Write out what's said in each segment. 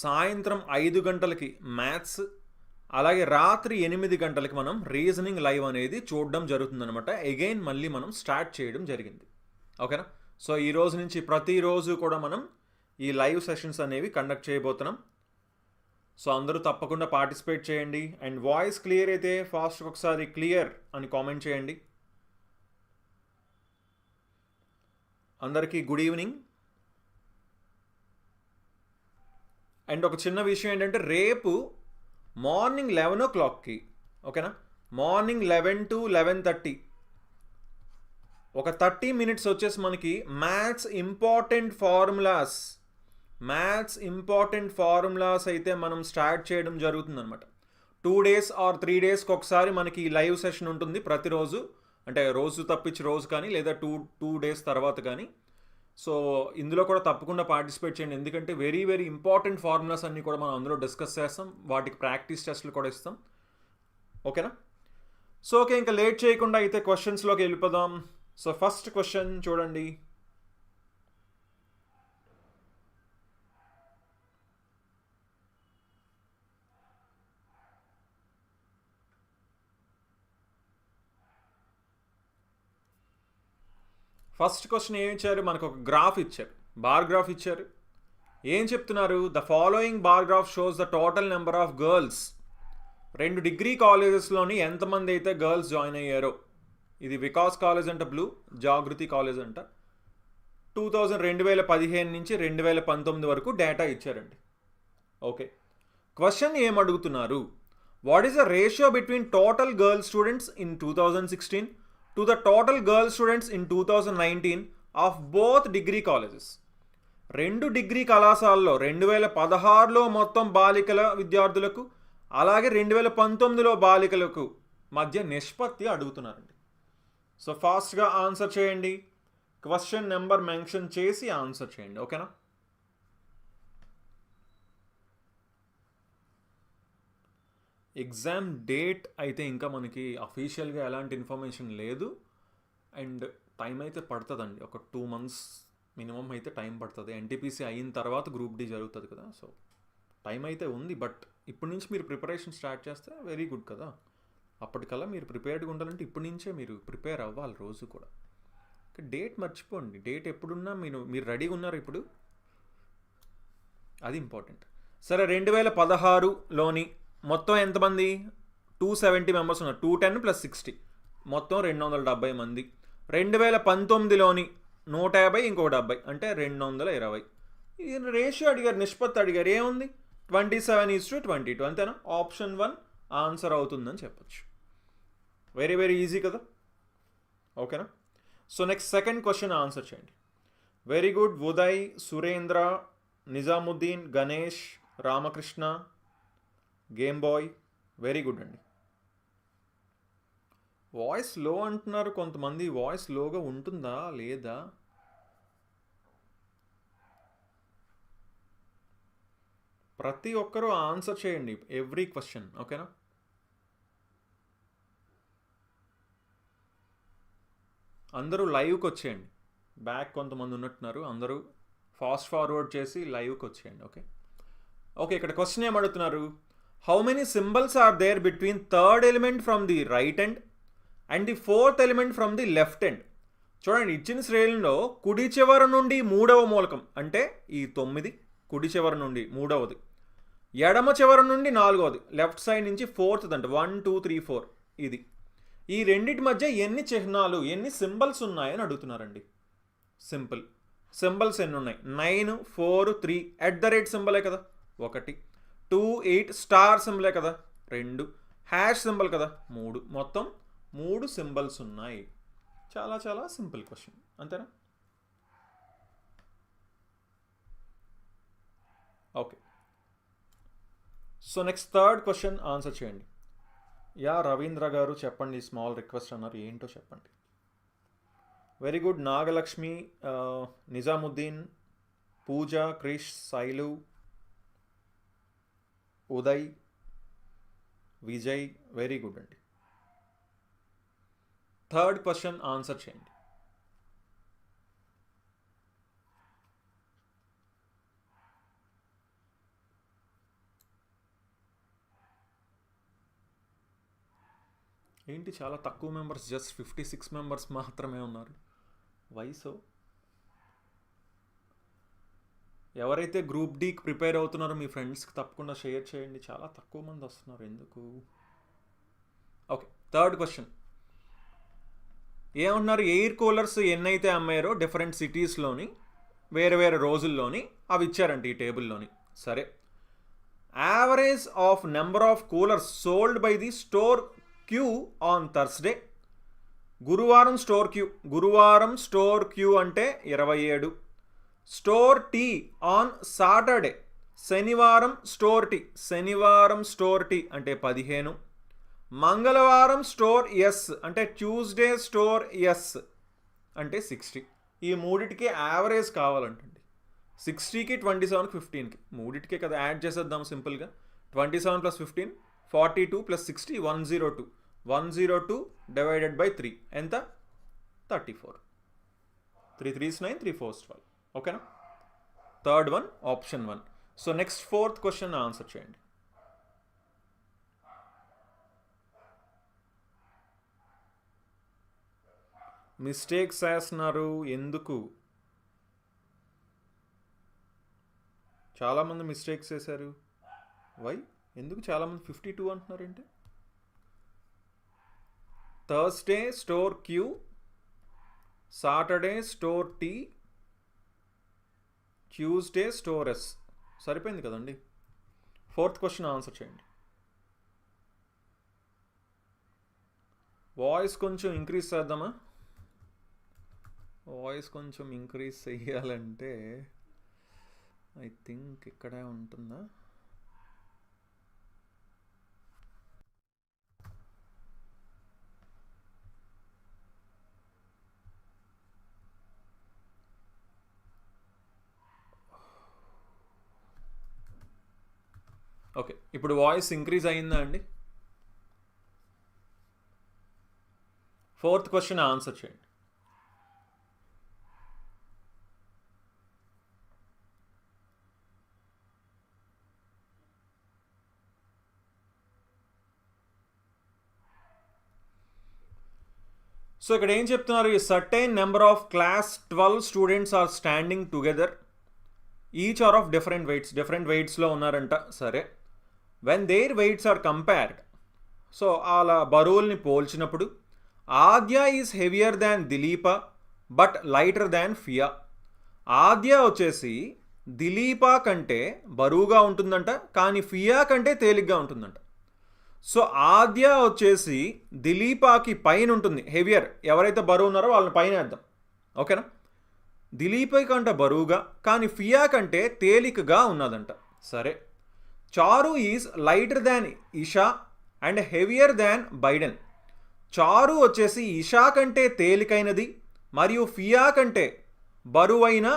సాయంత్రం 5 గంటలకి మ్యాథ్స్, అలాగే రాత్రి 8 గంటలకి మనం రీజనింగ్ లైవ్ అనేది చూడడం జరుగుతుందనమాట. అగైన్ మళ్ళీ మనం స్టార్ట్ చేయడం జరిగింది. ఓకేనా? సో ఈ రోజు నుంచి ప్రతిరోజు కూడా మనం ఈ లైవ్ సెషన్స్ అనేవి కండక్ట్ చేయబోతున్నాం. సో అందరూ తప్పకుండా పార్టిసిపేట్ చేయండి. అండ్ వాయిస్ క్లియర్ అయితే ఫాస్ట్గా ఒకసారి క్లియర్ అని కామెంట్ చేయండి. అందరికీ గుడ్ ఈవినింగ్. అండ్ ఒక చిన్న విషయం ఏంటంటే, రేపు మార్నింగ్ 11 o'clockకి, ఓకేనా, మార్నింగ్ 11 to 11:30 ఒక 30 minutes వచ్చేసి మనకి మ్యాథ్స్ ఇంపార్టెంట్ ఫార్ములాస్ అయితే మనం స్టార్ట్ చేయడం జరుగుతుంది అనమాట. 2 days or 3 daysకి ఒకసారి మనకి లైవ్ సెషన్ ఉంటుంది ప్రతిరోజు. అంటే రోజు తప్పించి రోజు కానీ, లేదా టూ డేస్ తర్వాత కానీ. సో ఇందులో కూడా తప్పకుండా పార్టిసిపేట్ చేయండి. ఎందుకంటే వెరీ వెరీ ఇంపార్టెంట్ ఫార్ములాస్ అన్నీ కూడా మనం అందులో డిస్కస్ చేస్తాం. వాటికి ప్రాక్టీస్ టెస్ట్లు కూడా ఇస్తాం. ఓకేనా? సో ఓకే, ఇంకా లేట్ చేయకుండా అయితే క్వశ్చన్స్లోకి వెళ్ళిపోదాం. సో ఫస్ట్ క్వశ్చన్ చూడండి. ఫస్ట్ క్వశ్చన్ ఏం ఇచ్చారు? మనకు ఒక గ్రాఫ్ ఇచ్చారు, బార్ గ్రాఫ్ ఇచ్చారు. ఏం చెప్తున్నారు? The following bar graph shows the total number of girls. 2 degree కాలేజెస్లోని ఎంతమంది అయితే గర్ల్స్ జాయిన్ అయ్యారో. ఇది వికాస్ కాలేజ్ అంట బ్లూ, జాగృతి కాలేజ్ అంట. 2015 నుంచి 2019 వరకు డేటా ఇచ్చారండి. ఓకే, క్వశ్చన్ ఏం అడుగుతున్నారు? What is the ratio between total girl students in 2016 to the total girl students in 2019 of both degree colleges. 2 degree కళాశాలలో 2016లో మొత్తం బాలికల విద్యార్థులకు, అలాగే 2019లో బాలికలకు మధ్య నిష్పత్తి అడుగుతున్నారండి. సో ఫాస్ట్గా ఆన్సర్ చేయండి. క్వశ్చన్ నెంబర్ మెన్షన్ చేసి ఆన్సర్ చేయండి. ఓకేనా? ఎగ్జామ్ డేట్ అయితే ఇంకా మనకి అఫీషియల్గా ఎలాంటి ఇన్ఫర్మేషన్ లేదు. అండ్ టైం అయితే పడుతుందండి. ఒక 2 months మినిమం అయితే టైం పడుతుంది. ఎన్టీపీసీ అయిన తర్వాత గ్రూప్ డి జరుగుతుంది కదా. సో టైం అయితే ఉంది. బట్ ఇప్పటి నుంచి మీరు ప్రిపరేషన్ స్టార్ట్ చేస్తే వెరీ గుడ్ కదా. అప్పటికల్లా మీరు ప్రిపేర్డ్గా ఉండాలంటే ఇప్పటి నుంచే మీరు ప్రిపేర్ అవ్వాలి రోజు కూడా. డేట్ మర్చిపోండి. డేట్ ఎప్పుడున్నా మీరు రెడీగా ఉన్నారు ఇప్పుడు, అది ఇంపార్టెంట్. సరే, 2016లోని మొత్తం ఎంతమంది? 270 members ఉన్నారు. 210 + 60 మొత్తం 270 మంది. 2019లోని 150 ఇంకో 70 అంటే 220. ఈ రేషియో అడిగారు, నిష్పత్తి అడిగారు. ఏముంది? 27:22. అంతేనా? ఆప్షన్ 1 ఆన్సర్ అవుతుందని చెప్పచ్చు. వెరీ వెరీ ఈజీ కదా. ఓకేనా? So next second question answer చేయండి. Very good. Uday, Surendra, Nizamuddin, Ganesh, Ramakrishna, game boy, very good అండి. వాయిస్ లో అంటున్నారు కొంతమంది. వాయిస్ లోగా ఉంటుందా లేదా? ప్రతి ఒక్కరూ ఆన్సర్ చేయండి ఎవ్రీ క్వశ్చన్. ఓకేనా? అందరూ లైవ్కి వచ్చేయండి. బ్యాక్ కొంతమంది ఉన్నట్టున్నారు. అందరూ ఫాస్ట్ ఫార్వర్డ్ చేసి లైవ్కి వచ్చేయండి. ఓకే ఓకే, ఇక్కడ question ఏమడుగుతున్నారు? How many symbols are there between third element from the right end and the fourth element from the left end? చూడండి, ఇచ్చిన శ్రేణిలో కుడి చివరి నుండి 3వ మూలకం అంటే ఈ 9, కుడి చివరి నుండి 3వది, ఎడమ చివరి నుండి 4వది, లెఫ్ట్ సైడ్ నుంచి 4th అంటే 1 2 3 4 ఇది. ఈ రెండింటి మధ్య ఎన్ని చిహ్నాలు, ఎన్ని సింబల్స్ ఉన్నాయని అడుగుతున్నారండి. సింపుల్. సింబల్స్ ఎన్ని ఉన్నాయి? 9 4 3 సింబలే కదా 1, 2 8 స్టార్ సింబలే కదా 2, హ్యాష్ సింబల్ కదా 3, మొత్తం 3 సింబల్స్ ఉన్నాయి. చాలా చాలా సింపుల్ క్వశ్చన్, అంతేనా? Okay, so next third question answer చేయండి. యా రవీంద్ర గారు చెప్పండి, స్మాల్ రిక్వెస్ట్ అన్నారు, ఏంటో చెప్పండి. Very good. Nagalakshmi, Nizamuddin, Pooja, Krish, Shailu, Uday, Vijay, very good అండి. థర్డ్ క్వశ్చన్ ఆన్సర్ చేయండి. ఏంటి చాలా తక్కువ మెంబర్స్, జస్ట్ 56 మెంబర్స్ మాత్రమే ఉన్నారు. వయసు ఎవరైతే గ్రూప్ డీకి ప్రిపేర్ అవుతున్నారో మీ ఫ్రెండ్స్కి తప్పకుండా షేర్ చేయండి. చాలా తక్కువ మంది వస్తున్నారు ఎందుకు. ఓకే, థర్డ్ క్వశ్చన్ ఏమంటున్నారు, ఎయిర్ కూలర్స్ ఎన్నైతే అమ్మారో డిఫరెంట్ సిటీస్లోని వేరే వేరే రోజుల్లోని అవి ఇచ్చారంట ఈ టేబుల్లోని. సరే, average of number of coolers sold by the store Q on Thursday. గురువారం స్టోర్ క్యూ అంటే 27. స్టోర్ టీ ఆన్ సాటర్డే, శనివారం స్టోర్ టీ అంటే 15. మంగళవారం స్టోర్ ఎస్ అంటే ట్యూస్డే స్టోర్ ఎస్ అంటే 60. ఈ మూడిటికి యావరేజ్ కావాలంటండి. 60కి 27కి 15కి మూడిటికే కదా యాడ్ చేసేద్దాం సింపుల్గా. 27 + 15 42 + 60 102. 102 డివైడెడ్ బై 3 ఎంత? 34. 3 3s 9, 3 4s 12. ఓకేనా? Third one option 1. So next fourth question answer చేయండి. మిస్టేక్స్ వేస్తున్నారు ఎందుకు? చాలామంది మిస్టేక్స్ వేశారు. వై? ఎందుకు చాలామంది 52 అంటున్నారంటే? Thursday store Q, Saturday store T, Tuesday store S. సరిపోయింది కదండి. ఫోర్త్ క్వశ్చన్ ఆన్సర్ చేయండి. వాయిస్ కొంచెం ఇంక్రీజ్ చేద్దామా? వాయిస్ కొంచెం ఇంక్రీజ్ చేయాలంటే ఐ థింక్ ఇక్కడే ఉంటుందా? ఓకే, ఇప్పుడు వాయిస్ ఇంక్రీజ్ అయిందా అండి? ఫోర్త్ క్వశ్చన్ ఆన్సర్ చేయండి. సో ఇక్కడ ఏం చెప్తున్నారు, ఈ certain number of class 12 students are standing together, each are of different వెయిట్స్లో ఉన్నారంట. సరే, when their weights are compared, so అలా బరువుల్ని పోల్చినప్పుడు Adya is heavier than Dileepa but lighter than Fiya. Adya వచ్చేసి దిలీప కంటే బరువుగా ఉంటుందంట, కానీ ఫియా కంటే తేలిగ్గా ఉంటుందంట. సో ఆద్య వచ్చేసి దిలీపాకి పైన ఉంటుంది, హెవియర్. ఎవరైతే బరువు ఉన్నారో వాళ్ళని పైన వేద్దాం. ఓకేనా? దిలీప కంటే బరువుగా కానీ ఫియా కంటే తేలికగా ఉన్నదంట. సరే, చారు is lighter than Isha and heavier than Biden. చారు వచ్చేసి ఇషా కంటే తేలికైనది మరియు ఫియా కంటే బరువైన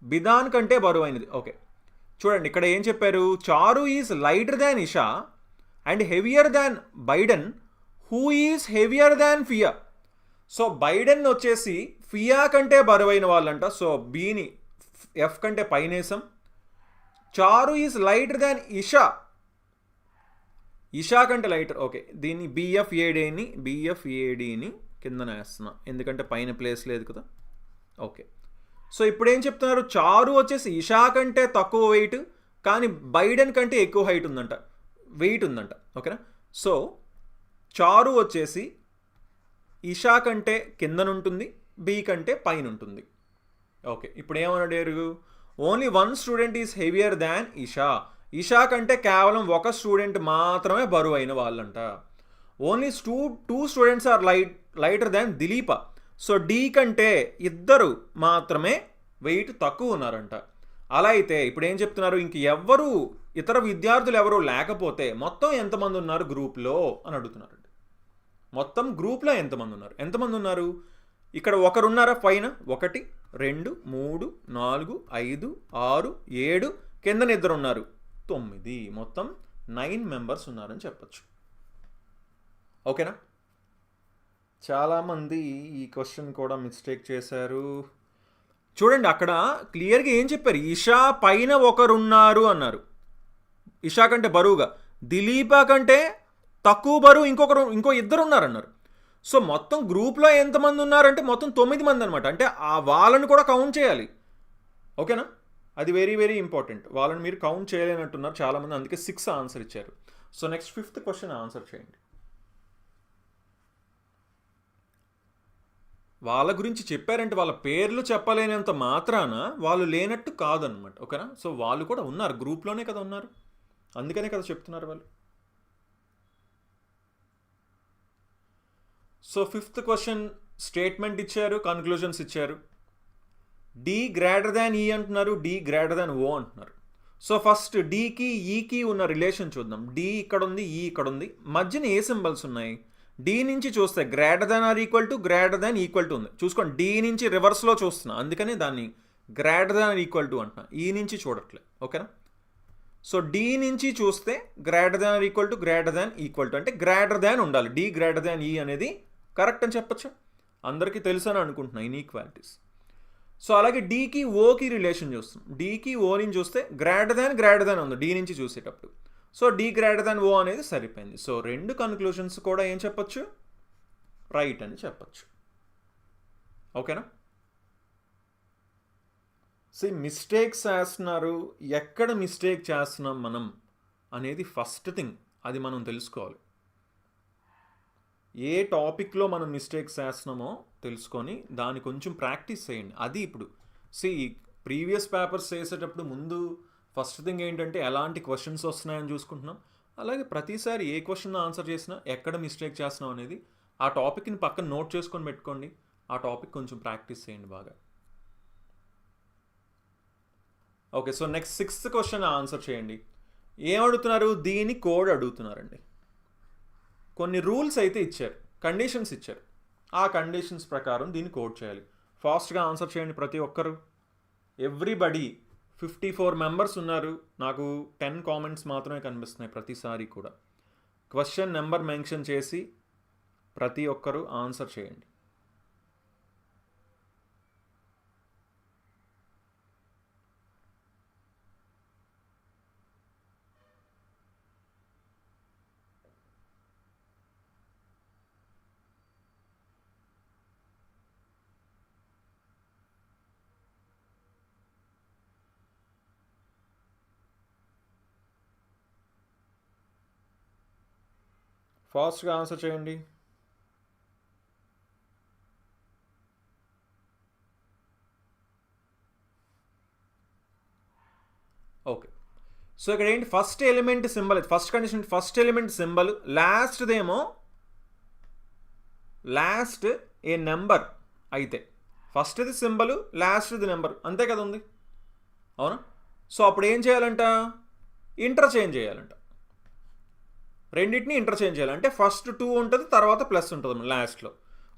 బిదాన్ కంటే బరువైనది. ఓకే, చూడండి ఇక్కడ ఏం చెప్పారు, చారు is lighter than Isha and heavier than Biden who is heavier than fear. So Biden వచ్చేసి ఫియా కంటే బరువైన వాళ్ళంట. సో బీని ఎఫ్ కంటే పైనేసాం. చారు ఈజ్ లైటర్ దాన్ ఇషా కంటే లైటర్. ఓకే, దీన్ని బిఎఫ్ఏడిని కిందన వేస్తున్నా ఎందుకంటే పైన ప్లేస్ లేదు కదా. ఓకే, సో ఇప్పుడు ఏం చెప్తున్నారు, చారు వచ్చేసి ఇషా కంటే తక్కువ వెయిట్ కానీ బైడెన్ కంటే ఎక్కువ హైట్ ఉందంట, వెయిట్ ఉందంట. ఓకేనా? సో చారు వచ్చేసి ఇషా కంటే కిందనుంటుంది, బి కంటే పైన ఉంటుంది. ఓకే, ఇప్పుడు ఏమన్నాడు, only 1 student is heavier than Isha కంటే కేవలం ఒక స్టూడెంట్ మాత్రమే బరువు అయిన వాళ్ళంట. Only 2 students are lighter than Dileepa. So D కంటే 2 మాత్రమే వెయిట్ తక్కువ ఉన్నారంట. అలా అయితే ఇప్పుడు ఏం చెప్తున్నారు, ఇంక ఎవ్వరు ఇతర విద్యార్థులు ఎవరు లేకపోతే మొత్తం ఎంతమంది ఉన్నారు గ్రూప్లో అని అడుగుతున్నారండి. మొత్తం గ్రూప్లో ఎంతమంది ఉన్నారు? ఇక్కడ ఒకరున్నారా పైన? 1 2 3 4 5 6 7, కిందన 2 ఉన్నారు, 9. మొత్తం 9 మెంబర్స్ ఉన్నారని చెప్పచ్చు. ఓకేనా? చాలామంది ఈ క్వశ్చన్ కూడా మిస్టేక్ చేశారు. చూడండి అక్కడ క్లియర్గా ఏం చెప్పారు, ఇషా పైన ఒకరున్నారు అన్నారు, ఇషా కంటే బరువుగా. దిలీప కంటే తక్కువ బరువు ఇంకో ఇద్దరు ఉన్నారన్నారు. సో మొత్తం గ్రూప్లో ఎంతమంది ఉన్నారంటే మొత్తం 9 మంది అనమాట. అంటే ఆ వాళ్ళని కూడా కౌంట్ చేయాలి. ఓకేనా, అది వెరీ వెరీ ఇంపార్టెంట్. వాళ్ళని మీరు కౌంట్ చేయలేనట్టున్నారు చాలామంది, అందుకే 6 ఆన్సర్ ఇచ్చారు. So next 5th question answer చేయండి. వాళ్ళ గురించి చెప్పారంటే వాళ్ళ పేర్లు చెప్పలేనంత మాత్రాన వాళ్ళు లేనట్టు కాదనమాట. ఓకేనా, సో వాళ్ళు కూడా ఉన్నారు, గ్రూప్లోనే కదా ఉన్నారు, అందుకనే కదా చెప్తున్నారు వాళ్ళు. సో 5th క్వశ్చన్ స్టేట్మెంట్ ఇచ్చారు, కన్క్లూజన్స్ ఇచ్చారు. డి గ్రేటర్ దాన్ ఈ అంటున్నారు, డి గ్రేటర్ దాన్ ఓ అంటున్నారు. సో ఫస్ట్ డీకి ఈకి ఉన్న రిలేషన్ చూద్దాం. డి ఇక్కడ ఉంది, ఈ ఇక్కడ ఉంది, మధ్యన ఏ సింబల్స్ ఉన్నాయి? డి నుంచి చూస్తే greater than or equal to, greater than equal to ఉంది. చూసుకోండి, డి నుంచి రివర్స్లో చూస్తున్నా, అందుకని దాన్ని గ్రేటర్ దాన్ ఈక్వల్ టు అంటున్నా, ఈ నుంచి చూడట్లే. ఓకేనా, సో డి నుంచి చూస్తే greater than or equal to, greater than equal to అంటే గ్రేటర్ దాన్ ఉండాలి. డి గ్రేటర్ దాన్ ఈ అనేది కరెక్ట్ అని చెప్పచ్చు, అందరికీ తెలుసు అని అనుకుంటున్నా ఇన్ఈక్వాలిటీస్. సో అలాగే డీకి ఓకి రిలేషన్ చూస్తున్నాం. డీకి ఓని చూస్తే గ్రేటర్ దాన్ ఉంది డి నుంచి చూసేటప్పుడు. సో డి గ్రేటర్ దాన్ ఓ అనేది సరిపోయింది. సో 2 కన్క్లూషన్స్ కూడా ఏం చెప్పచ్చు? రైట్ అని చెప్పచ్చు. ఓకేనా, మిస్టేక్స్ చేస్తున్నారు, ఎక్కడ మిస్టేక్ చేస్తున్నాం మనం అనేది ఫస్ట్ థింగ్, అది మనం తెలుసుకోవాలి. ఏ టాపిక్లో మనం మిస్టేక్స్ చేస్తున్నామో తెలుసుకొని దాన్ని కొంచెం ప్రాక్టీస్ చేయండి. అది ఇప్పుడు ప్రీవియస్ పేపర్స్ చేసేటప్పుడు ముందు ఫస్ట్ థింగ్ ఏంటంటే ఎలాంటి క్వశ్చన్స్ వస్తున్నాయని చూసుకుంటున్నాం. అలాగే ప్రతిసారి ఏ క్వశ్చన్ ఆన్సర్ చేసినా ఎక్కడ మిస్టేక్ చేస్తున్నాం అనేది ఆ టాపిక్ని పక్కన నోట్ చేసుకొని పెట్టుకోండి. ఆ టాపిక్ కొంచెం ప్రాక్టీస్ చేయండి బాగా. Okay, so next 6th question answer చేయండి. ఏం అడుగుతున్నారు? దీని కోడ్ అడుగుతున్నారండి. కొన్ని రూల్స్ అయితే ఇచ్చారు, కండిషన్స్ ఇచ్చారు, ఆ కండిషన్స్ ప్రకారం దీన్ని కోడ్ చేయాలి. ఫాస్ట్గా ఆన్సర్ చేయండి ప్రతి ఒక్కరు. ఎవ్రీబడి 54 మెంబర్స్ ఉన్నారు, నాకు 10 కామెంట్స్ మాత్రమే కనిపిస్తున్నాయి ప్రతిసారి కూడా. క్వశ్చన్ నెంబర్ మెన్షన్ చేసి ప్రతి ఒక్కరు ఆన్సర్ చేయండి. ఫాస్ట్గా ఆన్సర్ చేయండి. ఓకే, సో ఇక్కడ ఏంటి? First element symbol, first condition first element symbol, last ఏ నెంబర్ అయితే ఫస్ట్ది సింబల్, లాస్ట్ది నెంబర్, అంతే కదా ఉంది, అవునా? సో అప్పుడు ఏం చేయాలంట? ఇంటర్చేంజ్ చేయాలంట, రెండింటిని ఇంటర్చేంజ్ చేయాలి. అంటే ఫస్ట్ 2 ఉంటుంది, తర్వాత ప్లస్ ఉంటుంది లాస్ట్లో.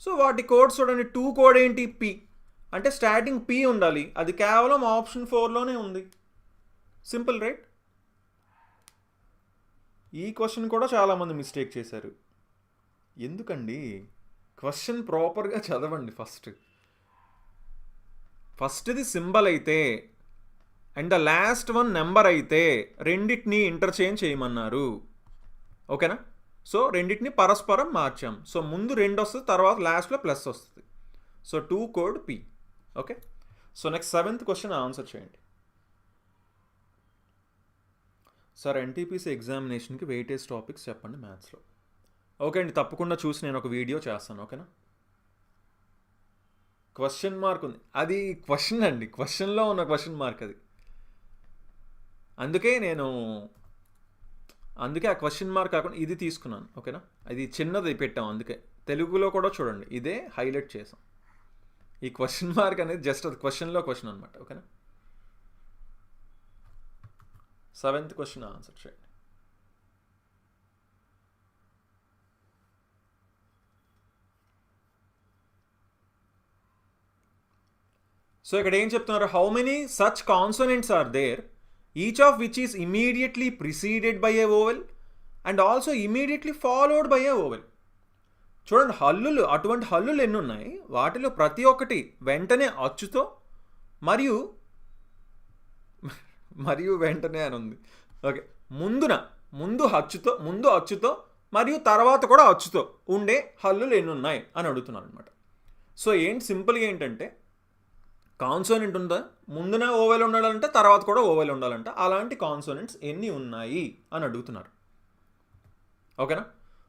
సో వాటి కోడ్ చూడండి. 2 కోడ్ ఏంటి? పి, అంటే స్టార్టింగ్ పి ఉండాలి, అది కేవలం ఆప్షన్ 4లోనే ఉంది. Simple, right? ఈ క్వశ్చన్ కూడా చాలామంది మిస్టేక్ చేశారు. ఎందుకండి? క్వశ్చన్ ప్రాపర్గా చదవండి. ఫస్ట్ది సింబల్ అయితే and the last one number అయితే రెండింటిని ఇంటర్చేంజ్ చేయమన్నారు. ఓకేనా, సో రెండింటిని పరస్పరం మార్చాం. సో ముందు 2 వస్తుంది, తర్వాత లాస్ట్లో ప్లస్ వస్తుంది. So 2 code P. Okay, so next 7th question answer చేయండి. సార్ ఎన్టీపీసీ ఎగ్జామినేషన్కి వెయిటేజ్ టాపిక్స్ చెప్పండి మ్యాథ్స్లో. ఓకే అండి, తప్పకుండా చూసి నేను ఒక వీడియో చేస్తాను. ఓకేనా, క్వశ్చన్ మార్క్ ఉంది, అది క్వశ్చన్ అండి, క్వశ్చన్లో ఉన్న క్వశ్చన్ మార్క్ అది. అందుకే ఆ క్వశ్చన్ మార్క్ కాకుండా ఇది తీసుకున్నాను. ఓకేనా, అది చిన్నది పెట్టాం, అందుకే తెలుగులో కూడా చూడండి ఇదే హైలైట్ చేసాం. ఈ క్వశ్చన్ మార్క్ అనేది జస్ట్ అది క్వశ్చన్లో క్వశ్చన్ అనమాట. ఓకేనా, 7th క్వశ్చన్ ఆన్సర్ చేయండి. సో ఇక్కడ ఏం చెప్తున్నారు? How many such consonants are there, each of which is immediately preceded by a vowel and also immediately followed by a vowel. చూడండి, హల్లులు, అటువంటి హల్లులు ఎన్ని ఉన్నాయి, వాటిలో ప్రతి ఒక్కటి వెంటనే అచ్చుతో మరియు వెంటనే అని ఉంది. ఓకే, ముందు అచ్చుతో మరియు తర్వాత కూడా అచ్చుతో ఉండే హల్లులు ఎన్ని ఉన్నాయి అని అడుగుతున్నారు అనమాట. సో ఏంటి సింపుల్గా ఏంటంటే కాన్సోనెంట్ ఉందా, ముందున ఓవెల్ ఉండాలంటే తర్వాత కూడా ఓవెల్ ఉండాలంట, అలాంటి కాన్సోనెంట్స్ ఎన్ని ఉన్నాయి అని అడుగుతున్నారు. ఓకేనా.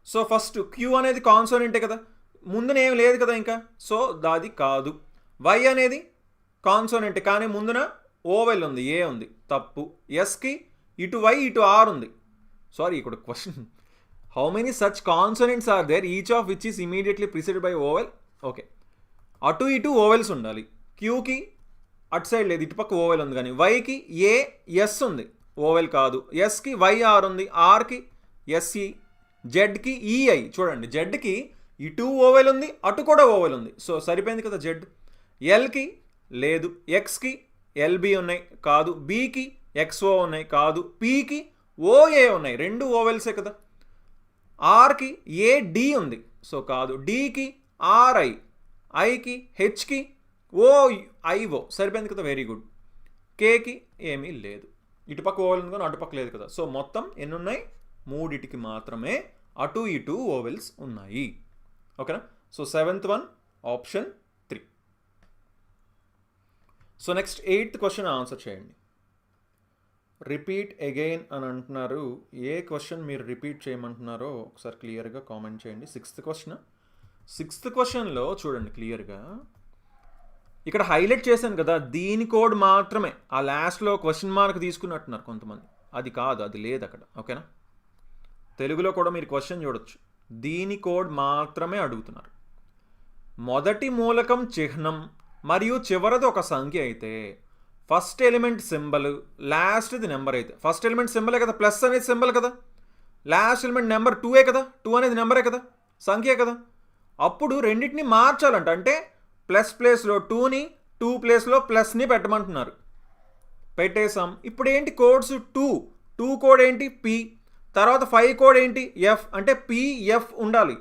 సో ఫస్ట్ క్యూ అనేది కాన్సోనెంటే కదా, ముందున ఏం లేదు కదా ఇంకా, సో దాది కాదు. వై అనేది కాన్సోనెంట్ కానీ ముందున ఓవెల్ ఉంది, ఏ ఉంది, తప్పు. ఎస్కి ఇటు వై ఇటు ఆర్ ఉంది. సారీ, ఇక్కడ question how many such consonants are there each of which is immediately preceded by vowel. Okay, అటు ఇటు ఓవెల్స్ ఉండాలి. క్యూకి అటు సైడ్ లేదు, ఇటుపక్క ఓవెల్ ఉంది, కానీ వైకి ఏ ఎస్ ఉంది, ఓవెల్ కాదు. ఎస్కి వైఆర్ ఉంది, ఆర్కి ఎస్ఈ, జెడ్కి ఈఐ. చూడండి, జెడ్కి ఇటు ఓవెల్ ఉంది, అటు కూడా ఓవెల్ ఉంది, సో సరిపోయింది కదా జెడ్. ఎల్కి లేదు, ఎక్స్కి ఎల్బి ఉన్నాయి, కాదు. బికి ఎక్స్ఓ ఉన్నాయి, కాదు. పికి ఓఏ ఉన్నాయి, రెండు ఓవెల్సే కదా. ఆర్కి ఏడి ఉంది, సో కాదు. డికి ఆర్ఐ, ఐకి హెచ్కి ఓ ఐఓ, సరిపోయింది కదా, వెరీ గుడ్. కేకి ఏమీ లేదు, ఇటుపక్క ఓవెల్ ఉంది కానీ అటుపక్క లేదు కదా. సో మొత్తం ఎన్ని ఉన్నాయి, మూడిటికి మాత్రమే అటు ఇటు ఓవెల్స్ ఉన్నాయి. ఓకేనా. So 7th one option 3. So next 8th question answer చేయండి. రిపీట్ అగైన్ అని అంటున్నారు. ఏ క్వశ్చన్ మీరు రిపీట్ చేయమంటున్నారో ఒకసారి క్లియర్గా కామెంట్ చేయండి. 6th question. 6th క్వశ్చన్లో చూడండి క్లియర్గా, ఇక్కడ హైలైట్ చేశాను కదా, దీని కోడ్ మాత్రమే. ఆ లాస్ట్లో క్వశ్చన్ మార్క్ తీసుకున్నట్టున్నారు కొంతమంది, అది కాదు, అది లేదు అక్కడ. ఓకేనా. తెలుగులో కూడా మీరు క్వశ్చన్ చూడొచ్చు, దీని కోడ్ మాత్రమే అడుగుతున్నారు. మొదటి మూలకం చిహ్నం మరియు చివరిది ఒక సంఖ్య అయితే ఫస్ట్ ఎలిమెంట్ సింబల్, లాస్ట్ది నెంబర్ అయితే, ఫస్ట్ ఎలిమెంట్ సింబలే కదా, ప్లస్ అనేది సింబల్ కదా, లాస్ట్ ఎలిమెంట్ నెంబర్ 2 కదా, 2 అనేది నెంబరే కదా, సంఖ్యే కదా. అప్పుడు రెండింటిని మార్చాలంట, అంటే ప్లస్ ప్లేస్లో 2ని, 2 ప్లేస్లో ప్లస్ని పెట్టమంటున్నారు. పెట్టేసాం. ఇప్పుడు ఏంటి కోడ్స్, 2 కోడ్ ఏంటి పి, తర్వాత 5 కోడ్ ఏంటి ఎఫ్, అంటే పిఎఫ్ ఉండాలి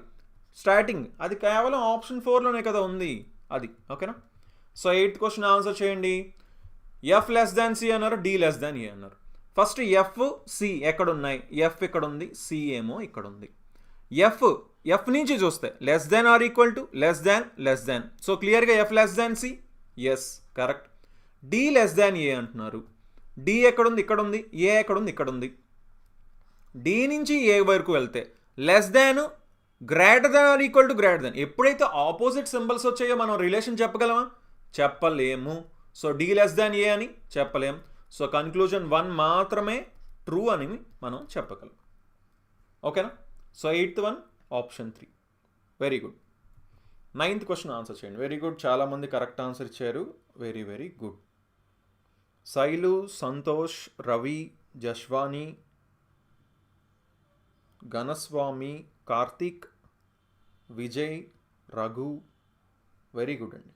స్టార్టింగ్. అది కేవలం ఆప్షన్ 4లోనే కదా ఉంది అది. ఓకేనా. సో 8th క్వశ్చన్ ఆన్సర్ చేయండి. ఎఫ్ లెస్ దాన్ సి అన్నారు, డి లెస్ దాన్ ఏ అన్నారు. ఫస్ట్ ఎఫ్ సి ఎక్కడున్నాయి, ఎఫ్ ఇక్కడ ఉంది, సి ఏమో ఇక్కడ ఉంది. ఎఫ్ నుంచి చూస్తే less than or equal to less than. So క్లియర్గా F less than C, yes correct. D less than A అంటున్నారు. డి ఎక్కడుంది, ఇక్కడ ఉంది. ఏ ఎక్కడుంది, ఇక్కడ ఉంది. డి నుంచి ఏ వరకు వెళ్తే less than, greater than or equal to greater దాన్. ఎప్పుడైతే ఆపోజిట్ సింబల్స్ వచ్చాయో మనం రిలేషన్ చెప్పగలమా, చెప్పలేము. సో డి లెస్ దాన్ ఏ అని చెప్పలేం. సో కన్క్లూజన్ 1 మాత్రమే ట్రూ అని మనం చెప్పగలం. ఓకేనా. So 8th one option 3. Very good. 9th question answer చేయండి. వెరీ గుడ్, చాలామంది కరెక్ట్ ఆన్సర్ ఇచ్చారు. Very very good. Shailu, Santosh, Ravi, Jashwani, Ghanaswamy, Karthik, Vijay, Raghu, very good అండి.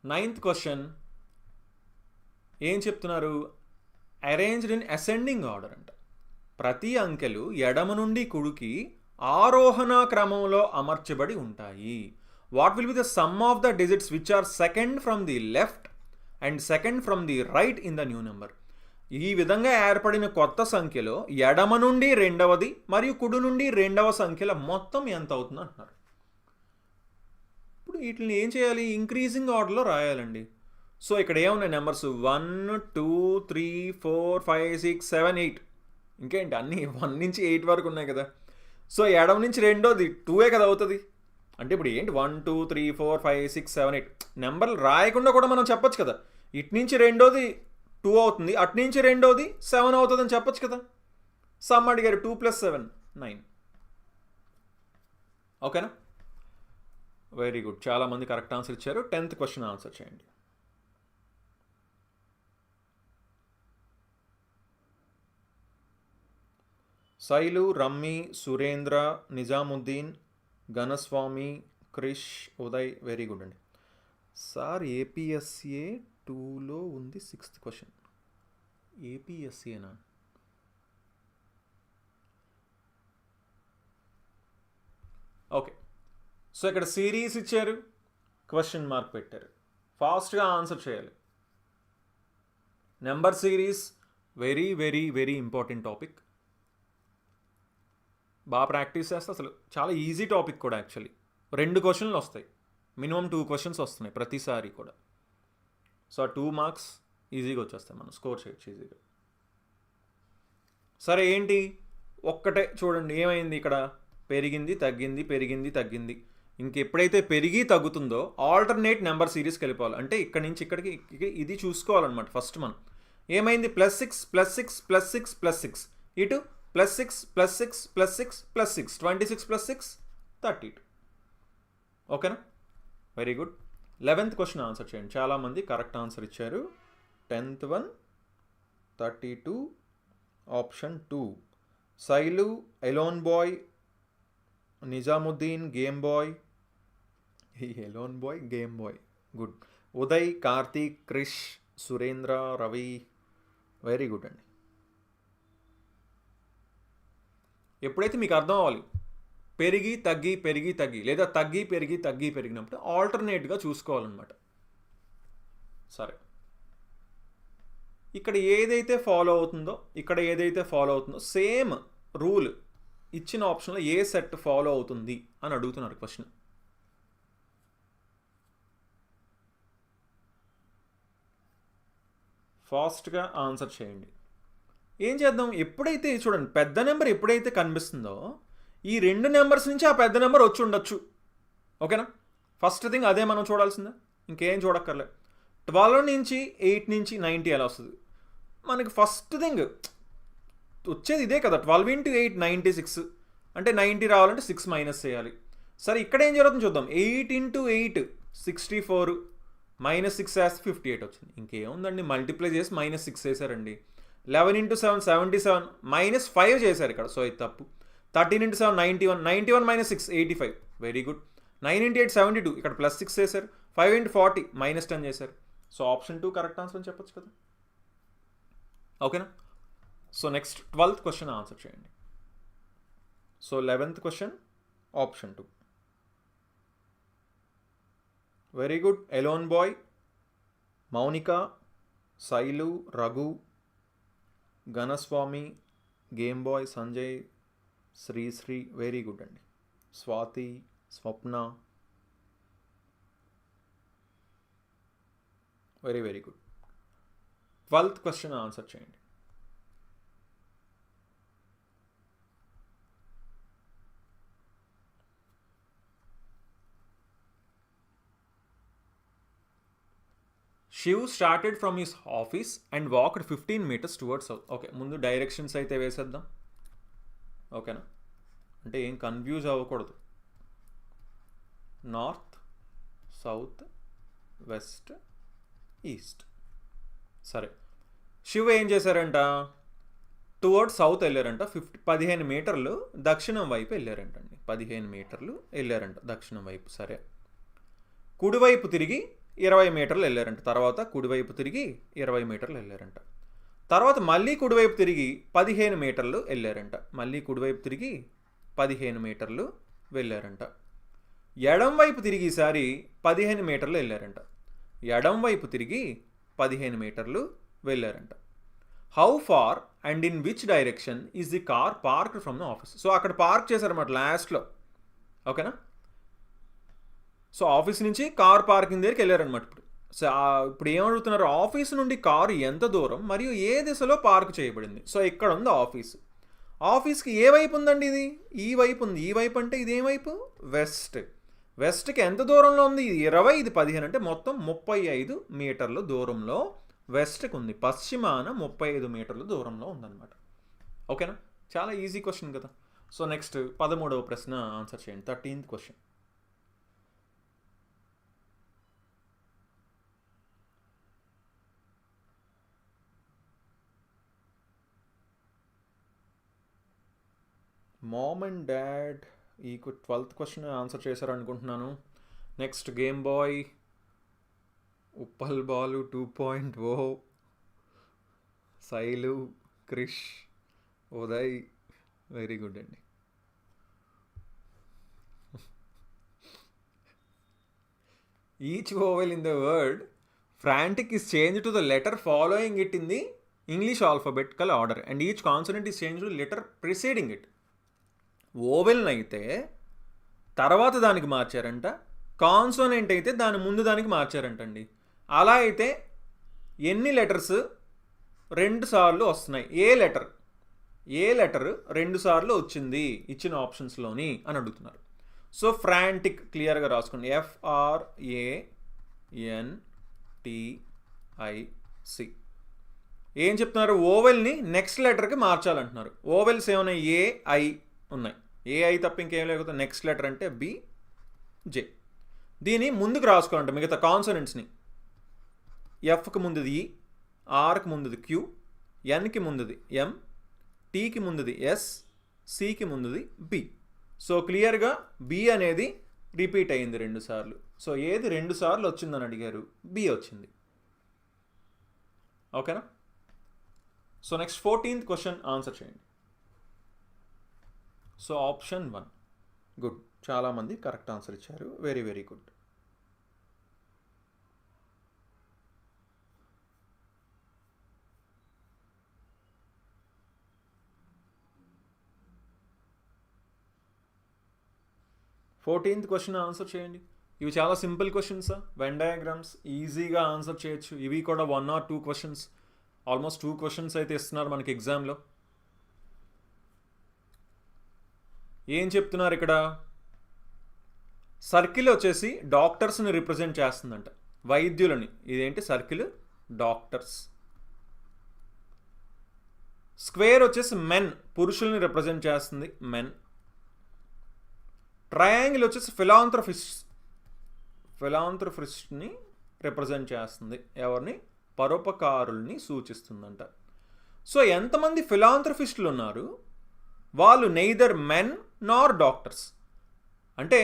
నైన్త్ క్వశ్చన్ ఏం చెప్తున్నారు, అరేంజ్డ్ ఇన్ అసెండింగ్ ఆర్డర్ అంట. ప్రతి అంకెలు ఎడమ నుండి కుడికి ఆరోహణ క్రమంలో అమర్చబడి ఉంటాయి. What will be the sum of the digits which are second from the left and second from the right in the new number. ఈ విధంగా ఏర్పడిన కొత్త సంఖ్యలో ఎడమ నుండి రెండవది మరియు కుడి నుండి రెండవ సంఖ్యల మొత్తం ఎంత అవుతుంది అంటున్నారు. ఇప్పుడు వీటిని ఏం చేయాలి, ఇంక్రీజింగ్ ఆర్డర్లో రాయాలండి. సో ఇక్కడ ఏమున్నాయి నెంబర్స్, 1 2 3 4 5 6 7 8. ఇంకేంటి అన్నీ 1 నుంచి 8 వరకు ఉన్నాయి కదా. సో ఎడమ నుంచి రెండోది 2 కదా అవుతుంది. అంటే ఇప్పుడు ఏంటి 1 2 3 4 5 6 7 8 నెంబర్లు రాయకుండా కూడా మనం చెప్పొచ్చు కదా. ఇటు నుంచి రెండోది 2 అవుతుంది, అటు నుంచి రెండోది 7 అవుతుంది అని చెప్పొచ్చు కదా. సమ్ అడిగారు 2 + 7 9. ఓకేనా. వెరీ గుడ్, చాలామంది కరెక్ట్ ఆన్సర్ ఇచ్చారు. 10th క్వశ్చన్ ఆన్సర్ చేయండి. శైలు, రమ్మి, సురేంద్ర, నిజాముద్దీన్, ఘనస్వామి, క్రిష్, ఉదయ్, వెరీ గుడ్ అండి. సార్ ఏపీఎస్ఏ 2లో ఉంది 6th క్వశ్చన్. ఏపీఎస్ఏనా? ఓకే. సో ఇక్కడ సిరీస్ ఇచ్చారు, క్వశ్చన్ మార్క్ పెట్టారు. ఫాస్ట్గా ఆన్సర్ చేయాలి. Number series very very very important topic. బాగా ప్రాక్టీస్ చేస్తే అసలు చాలా ఈజీ టాపిక్ కూడా యాక్చువల్లీ. 2 క్వశ్చన్లు వస్తాయి, మినిమం 2 క్వశ్చన్స్ వస్తున్నాయి ప్రతిసారి కూడా. సో ఆ 2 మార్క్స్ ఈజీగా వచ్చేస్తాయి, మనం స్కోర్ చేయొచ్చు ఈజీగా. సరే ఏంటి, ఒక్కటే చూడండి ఏమైంది ఇక్కడ, పెరిగింది తగ్గింది పెరిగింది తగ్గింది. ఇంకెప్పుడైతే పెరిగి తగ్గుతుందో ఆల్టర్నేట్ నెంబర్ సిరీస్కి వెళ్ళిపోవాలి. అంటే ఇక్కడి నుంచి ఇక్కడికి ఇది చూసుకోవాలన్నమాట ఫస్ట్ మనం. ఏమైంది, +6 +6 +6 +6, ఇటు +6 +6 +6 +6, 26 +6 32. ఓకేనా, very good. 11th question answer చేయండి. చాలామంది కరెక్ట్ ఆన్సర్ ఇచ్చారు. 10th one 32 option 2. Shailu, alone boy, Nizamuddin, game boy, alone boy game boy, good. Uday, Karthik, Krish, Surendra, Ravi, very good అండి. ఎప్పుడైతే మీకు అర్థం అవ్వాలి పెరిగి తగ్గి పెరిగి తగ్గి, లేదా తగ్గి పెరిగి తగ్గి పెరిగినప్పుడు ఆల్టర్నేట్గా చూసుకోవాలన్నమాట. సరే, ఇక్కడ ఏదైతే ఫాలో అవుతుందో సేమ్ రూల్ ఇచ్చిన ఆప్షన్లో ఏ సెట్ ఫాలో అవుతుంది అని అడుగుతున్నారు క్వశ్చన్. ఫాస్ట్గా ఆన్సర్ చేయండి. ఏం చేద్దాం, ఎప్పుడైతే చూడండి పెద్ద నెంబర్ ఎప్పుడైతే కనిపిస్తుందో ఈ 2 నెంబర్స్ నుంచి ఆ పెద్ద నెంబర్ వచ్చి ఉండొచ్చు. ఓకేనా, ఫస్ట్ థింగ్ అదే మనం చూడాల్సిందే, ఇంకేం చూడక్కర్లే. 12 నుంచి 8 నుంచి 90 ఎలా వస్తుంది మనకి, ఫస్ట్ థింగ్ వచ్చేది ఇదే కదా. 12 × 8 96, అంటే 90 రావాలంటే 6 మైనస్ చేయాలి. సరే ఇక్కడ ఏం జరుగుతుంది చూద్దాం. 8 × 8 64, -6 వేస్తే 58 వచ్చింది. ఇంకేముందండి, మల్టిప్లై చేసి -6 వేసారండి. 11 × 7 77, -5 చేశారు ఇక్కడ, సో ఇది తప్పు. 13 × 7 91, 91 - 6 85, వెరీ గుడ్. 9 × 8 72, ఇక్కడ +6 చేశారు. 5 × 40 -10 చేశారు. సో ఆప్షన్ 2 కరెక్ట్ ఆన్సర్ అని చెప్పొచ్చు కదా. ఓకేనా, so next 12th question answer చేయండి. So 11th question option 2, very good. Elon boy, Mounika, Shailu, Raghu, Ghanaswamy, game boy, Sanjay, Srisri, very good అండి. Swathi, Swapna, very very good. 12th question answer చేయండి. Shiv started from his office and walked 15 meters towards south. Okay, ముందు directions అయితే వేసేద్దాం. ఓకేనా, అంటే ఏం confuse అవ్వకూడదు. North, south, west, east. సరే, శివ్ ఏం చేశారంట, టువర్డ్స్ సౌత్ వెళ్ళారంట. 15 మీటర్లు దక్షిణం వైపు వెళ్ళారంటండి. 15 మీటర్లు వెళ్ళారంట దక్షిణం వైపు. సరే, కుడివైపు తిరిగి 20 మీటర్లు వెళ్ళారంట. తర్వాత కుడివైపు తిరిగి 20 మీటర్లు వెళ్ళారంట. తర్వాత మళ్ళీ కుడివైపు తిరిగి 15 మీటర్లు వెళ్ళారంట. మళ్ళీ కుడివైపు తిరిగి 15 మీటర్లు వెళ్ళారంట. ఎడం వైపు తిరిగి ఈసారి 15 మీటర్లు వెళ్ళారంట. ఎడం వైపు తిరిగి 15 మీటర్లు వెళ్ళారంట. How far and in which direction is the car parked from the office. So అక్కడ పార్క్ చేశారన్నమాట లాస్ట్లో. ఓకేనా, సో ఆఫీస్ నుంచి కార్ పార్కింగ్ దగ్గరికి వెళ్ళారనమాట. ఇప్పుడు ఏమడుగుతున్నారు, ఆఫీస్ నుండి కారు ఎంత దూరం మరియు ఏ దిశలో పార్క్ చేయబడింది. సో ఇక్కడ ఉంది ఆఫీసు. ఆఫీస్కి ఏ వైపు ఉందండి, ఇది ఈ వైపు ఉంది. ఈ వైపు అంటే ఇది ఏవైపు, వెస్ట్. వెస్ట్కి ఎంత దూరంలో ఉంది, ఇది 20, ఇది 15, అంటే మొత్తం 35 మీటర్ల దూరంలో వెస్ట్కి ఉంది. పశ్చిమాన 35 మీటర్ల దూరంలో ఉందన్నమాట. ఓకేనా, చాలా ఈజీ క్వశ్చన్ కదా. సో నెక్స్ట్ 13వ ప్రశ్న ఆన్సర్ చేయండి. 13th question. Mom and dad ఈ 12th క్వశ్చన్ ఆన్సర్ చేశారు అనుకుంటున్నాను. Next game boy, Uppal Balu 2.0, Shailu, Krish, Uday, very good అండి. Each vowel in the word frantic is changed to the letter following it in the English alphabetical order and each consonant is changed to letter preceding it. ఓవెల్ని అయితే తర్వాత దానికి మార్చారంట, consonant అయితే దాని ముందు దానికి మార్చారంటండి. అలా అయితే ఎన్ని లెటర్స్ 2 సార్లు వస్తున్నాయి? ఏ లెటర్ 2 సార్లు వచ్చింది ఇచ్చిన ఆప్షన్స్లోని అని అడుగుతున్నారు. సో ఫ్రాంటిక్ క్లియర్గా రాసుకోండి. FRANTIC. ఏం చెప్తున్నారు? ఓవెల్ని నెక్స్ట్ లెటర్కి మార్చాలంటున్నారు. ఓవెల్స్ ఏమైనా AI ఉన్నాయి. AI తప్ప ఇంకేం లేకపోతే నెక్స్ట్ లెటర్ అంటే BJ. దీని ముందుకు రాసుకోవాలంట మిగతా కాన్సనెంట్స్ని. Fకి ముందుది E, Rకి ముందుది Q, Nకి ముందుది M, Tకి ముందుది S, Cకి ముందుది B. So క్లియర్గా B అనేది రిపీట్ అయింది 2 సార్లు. సో ఏది 2 సార్లు వచ్చిందని అడిగారు? B వచ్చింది. ఓకేనా? So next 14th question answer చేయండి. So option 1. గుడ్, చాలామంది కరెక్ట్ ఆన్సర్ ఇచ్చారు. Very very good. Fourteenth question answer చేయండి. ఇవి చాలా సింపుల్ క్వశ్చన్స్. వెన్ డయాగ్రామ్స్ ఈజీగా ఆన్సర్ చేయొచ్చు. ఇవి కూడా 1 or 2 క్వశ్చన్స్, ఆల్మోస్ట్ 2 క్వశ్చన్స్ అయితే ఇస్తున్నారు మనకి ఎగ్జామ్లో. ఏం చెప్తున్నారు ఇక్కడ? సర్కిల్ వచ్చేసి డాక్టర్స్ని రిప్రజెంట్ చేస్తుందంట, వైద్యులని. ఇదేంటి? Circle doctors. స్క్వేర్ వచ్చేసి మెన్, పురుషుల్ని రిప్రజెంట్ చేస్తుంది, మెన్. ట్రయాంగిల్ వచ్చేసి ఫిలాంథ్రఫిస్ట్ని రిప్రజెంట్ చేస్తుంది. ఎవరిని? పరోపకారుల్ని సూచిస్తుందంట. సో ఎంతమంది ఫిలాంథ్రఫిస్టులు ఉన్నారు? వాళ్ళు నెయిదర్ మెన్ నార్ డాక్టర్స్. అంటే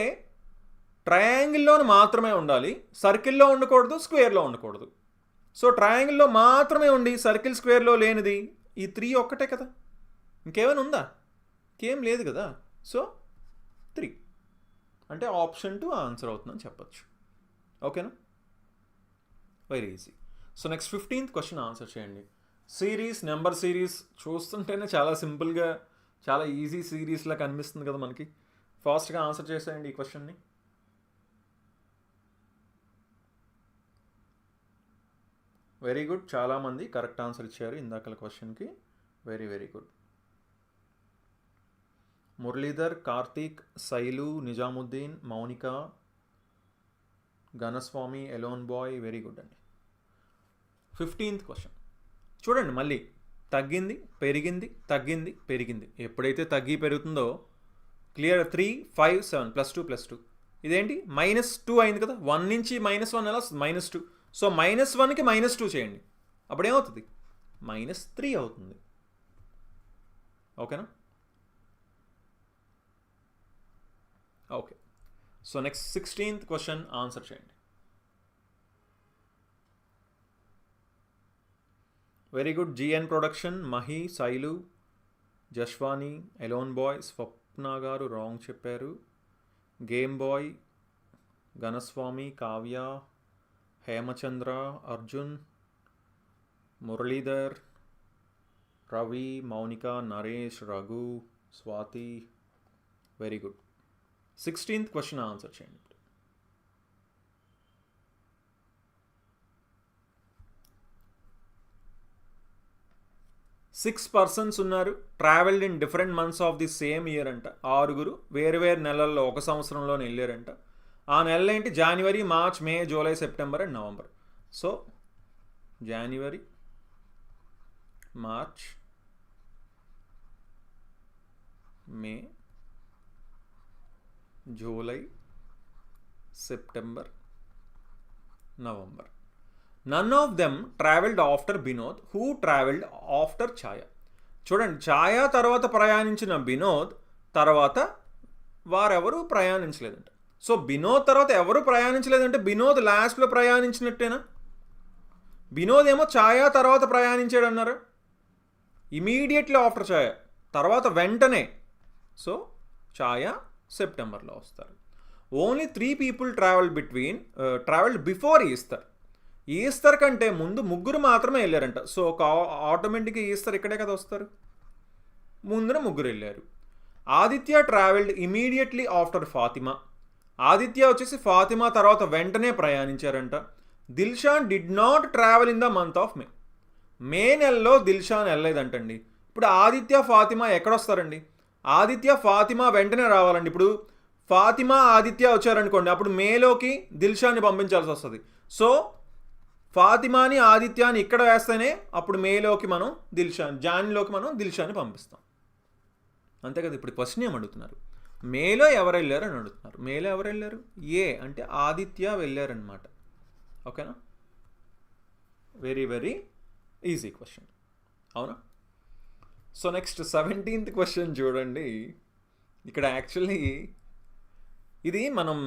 ట్రయాంగిల్లోని మాత్రమే ఉండాలి, సర్కిల్లో ఉండకూడదు, స్క్వేర్లో ఉండకూడదు. సో ట్రయాంగిల్లో మాత్రమే ఉండి సర్కిల్ స్క్వేర్లో లేనిది ఈ 3 ఒక్కటే కదా. ఇంకేమైనా ఉందా? ఇంకేం లేదు కదా. సో 3 అంటే ఆప్షన్ 2 ఆన్సర్ అవుతుందని చెప్పచ్చు. ఓకేనా? Very easy. So next 15th question answer చేయండి. సిరీస్, నెంబర్ సిరీస్ చూస్తుంటేనే చాలా సింపుల్గా, చాలా ఈజీ సిరీస్లా కనిపిస్తుంది కదా మనకి. ఫాస్ట్గా ఆన్సర్ చేసేయండి ఈ క్వశ్చన్ని. వెరీ గుడ్, చాలామంది కరెక్ట్ ఆన్సర్ ఇచ్చారు ఇందాకల క్వశ్చన్కి. Very very good. Muralidhar, Karthik, Shailu, Nizamuddin, Mounika, Ghanaswamy, Elon boy, very good అండి. 15th క్వశ్చన్ చూడండి. మళ్ళీ తగ్గింది, పెరిగింది, తగ్గింది, పెరిగింది. ఎప్పుడైతే తగ్గి పెరుగుతుందో క్లియర్ 3, 5, 7 +2 ఇదేంటి? -2 అయింది కదా. 1 నుంచి -1 ఎలా? -2. సో -1కి -2 చేయండి. అప్పుడేమవుతుంది? -3 అవుతుంది. ఓకేనా? Okay. So next 16th question answer చేయండి. Very good. GN production, Mahi, Shailu, Jashwani, alone boy, Swapna garu wrong చెప్పారు. Game boy, Ghanaswami, Kavya, Hemachandra, Arjun, Muralidhar, Ravi, Mounika, Naresh, Raghu, Swathi. Very good. 16th question answer చేయండి. 6 persons ఉన్నారు. Travelled in different months of the same year అంట. 6 వేరు నెలల్లో ఒక సంవత్సరంలోనే వెళ్ళారంట. ఆ నెలలు ఏంటి? January, March, May, July, September and November. So January, March, May, July, September, November. None of them travelled after Binod. Who travelled after Chaya? చూడండి, ఛాయా తర్వాత ప్రయాణించిన బినోద్ తర్వాత వారెవరూ ప్రయాణించలేదంట. సో బినోద్ తర్వాత ఎవరు ప్రయాణించలేదంటే బినోద్ లాస్ట్లో ప్రయాణించినట్టేనా? బినోద్ ఏమో ఛాయా తర్వాత ప్రయాణించాడు అన్నారు. ఇమీడియట్లీ ఆఫ్టర్ ఛాయా, తర్వాత వెంటనే. సో ఛాయా సెప్టెంబర్లో వస్తారు. Only 3 people travelled before Easter. Easter కంటే ముందు ముగ్గురు మాత్రమే వెళ్ళారంట. సో ఒక ఆటోమేటిక్గా ఈస్టర్ ఇక్కడే కదా వస్తారు, ముందున ముగ్గురు వెళ్ళారు. Aditya travelled immediately after Fatima. Aditya వచ్చేసి ఫాతిమా తర్వాత వెంటనే ప్రయాణించారంట. Dilshan did not travel in the month of May నెలలో దిల్షాన్ వెళ్ళలేదంటండి. ఇప్పుడు ఆదిత్య ఫాతిమా ఎక్కడొస్తారండి? ఆదిత్య ఫాతిమా వెంటనే రావాలండి. ఇప్పుడు ఫాతిమా ఆదిత్య వచ్చారనుకోండి, అప్పుడు మేలోకి దిల్షాన్ని పంపించాల్సి వస్తుంది. సో ఫాతిమాని ఆదిత్యాని ఇక్కడ వేస్తేనే అప్పుడు మేలోకి మనం జాన్లోకి మనం దిల్షాన్ని పంపిస్తాం. అంతే కదా. ఇప్పుడు క్వశ్చన్ ఏం అడుగుతున్నారు? మేలో ఎవరు వెళ్ళారు అని అడుగుతున్నారు. మేలో ఎవరు వెళ్ళారు? ఏ అంటే ఆదిత్య వెళ్ళారనమాట. ఓకేనా? వెరీ వెరీ ఈజీ క్వశ్చన్, అవునా? సో నెక్స్ట్ 17th క్వశ్చన్ చూడండి. ఇక్కడ యాక్చువల్లీ ఇది మనం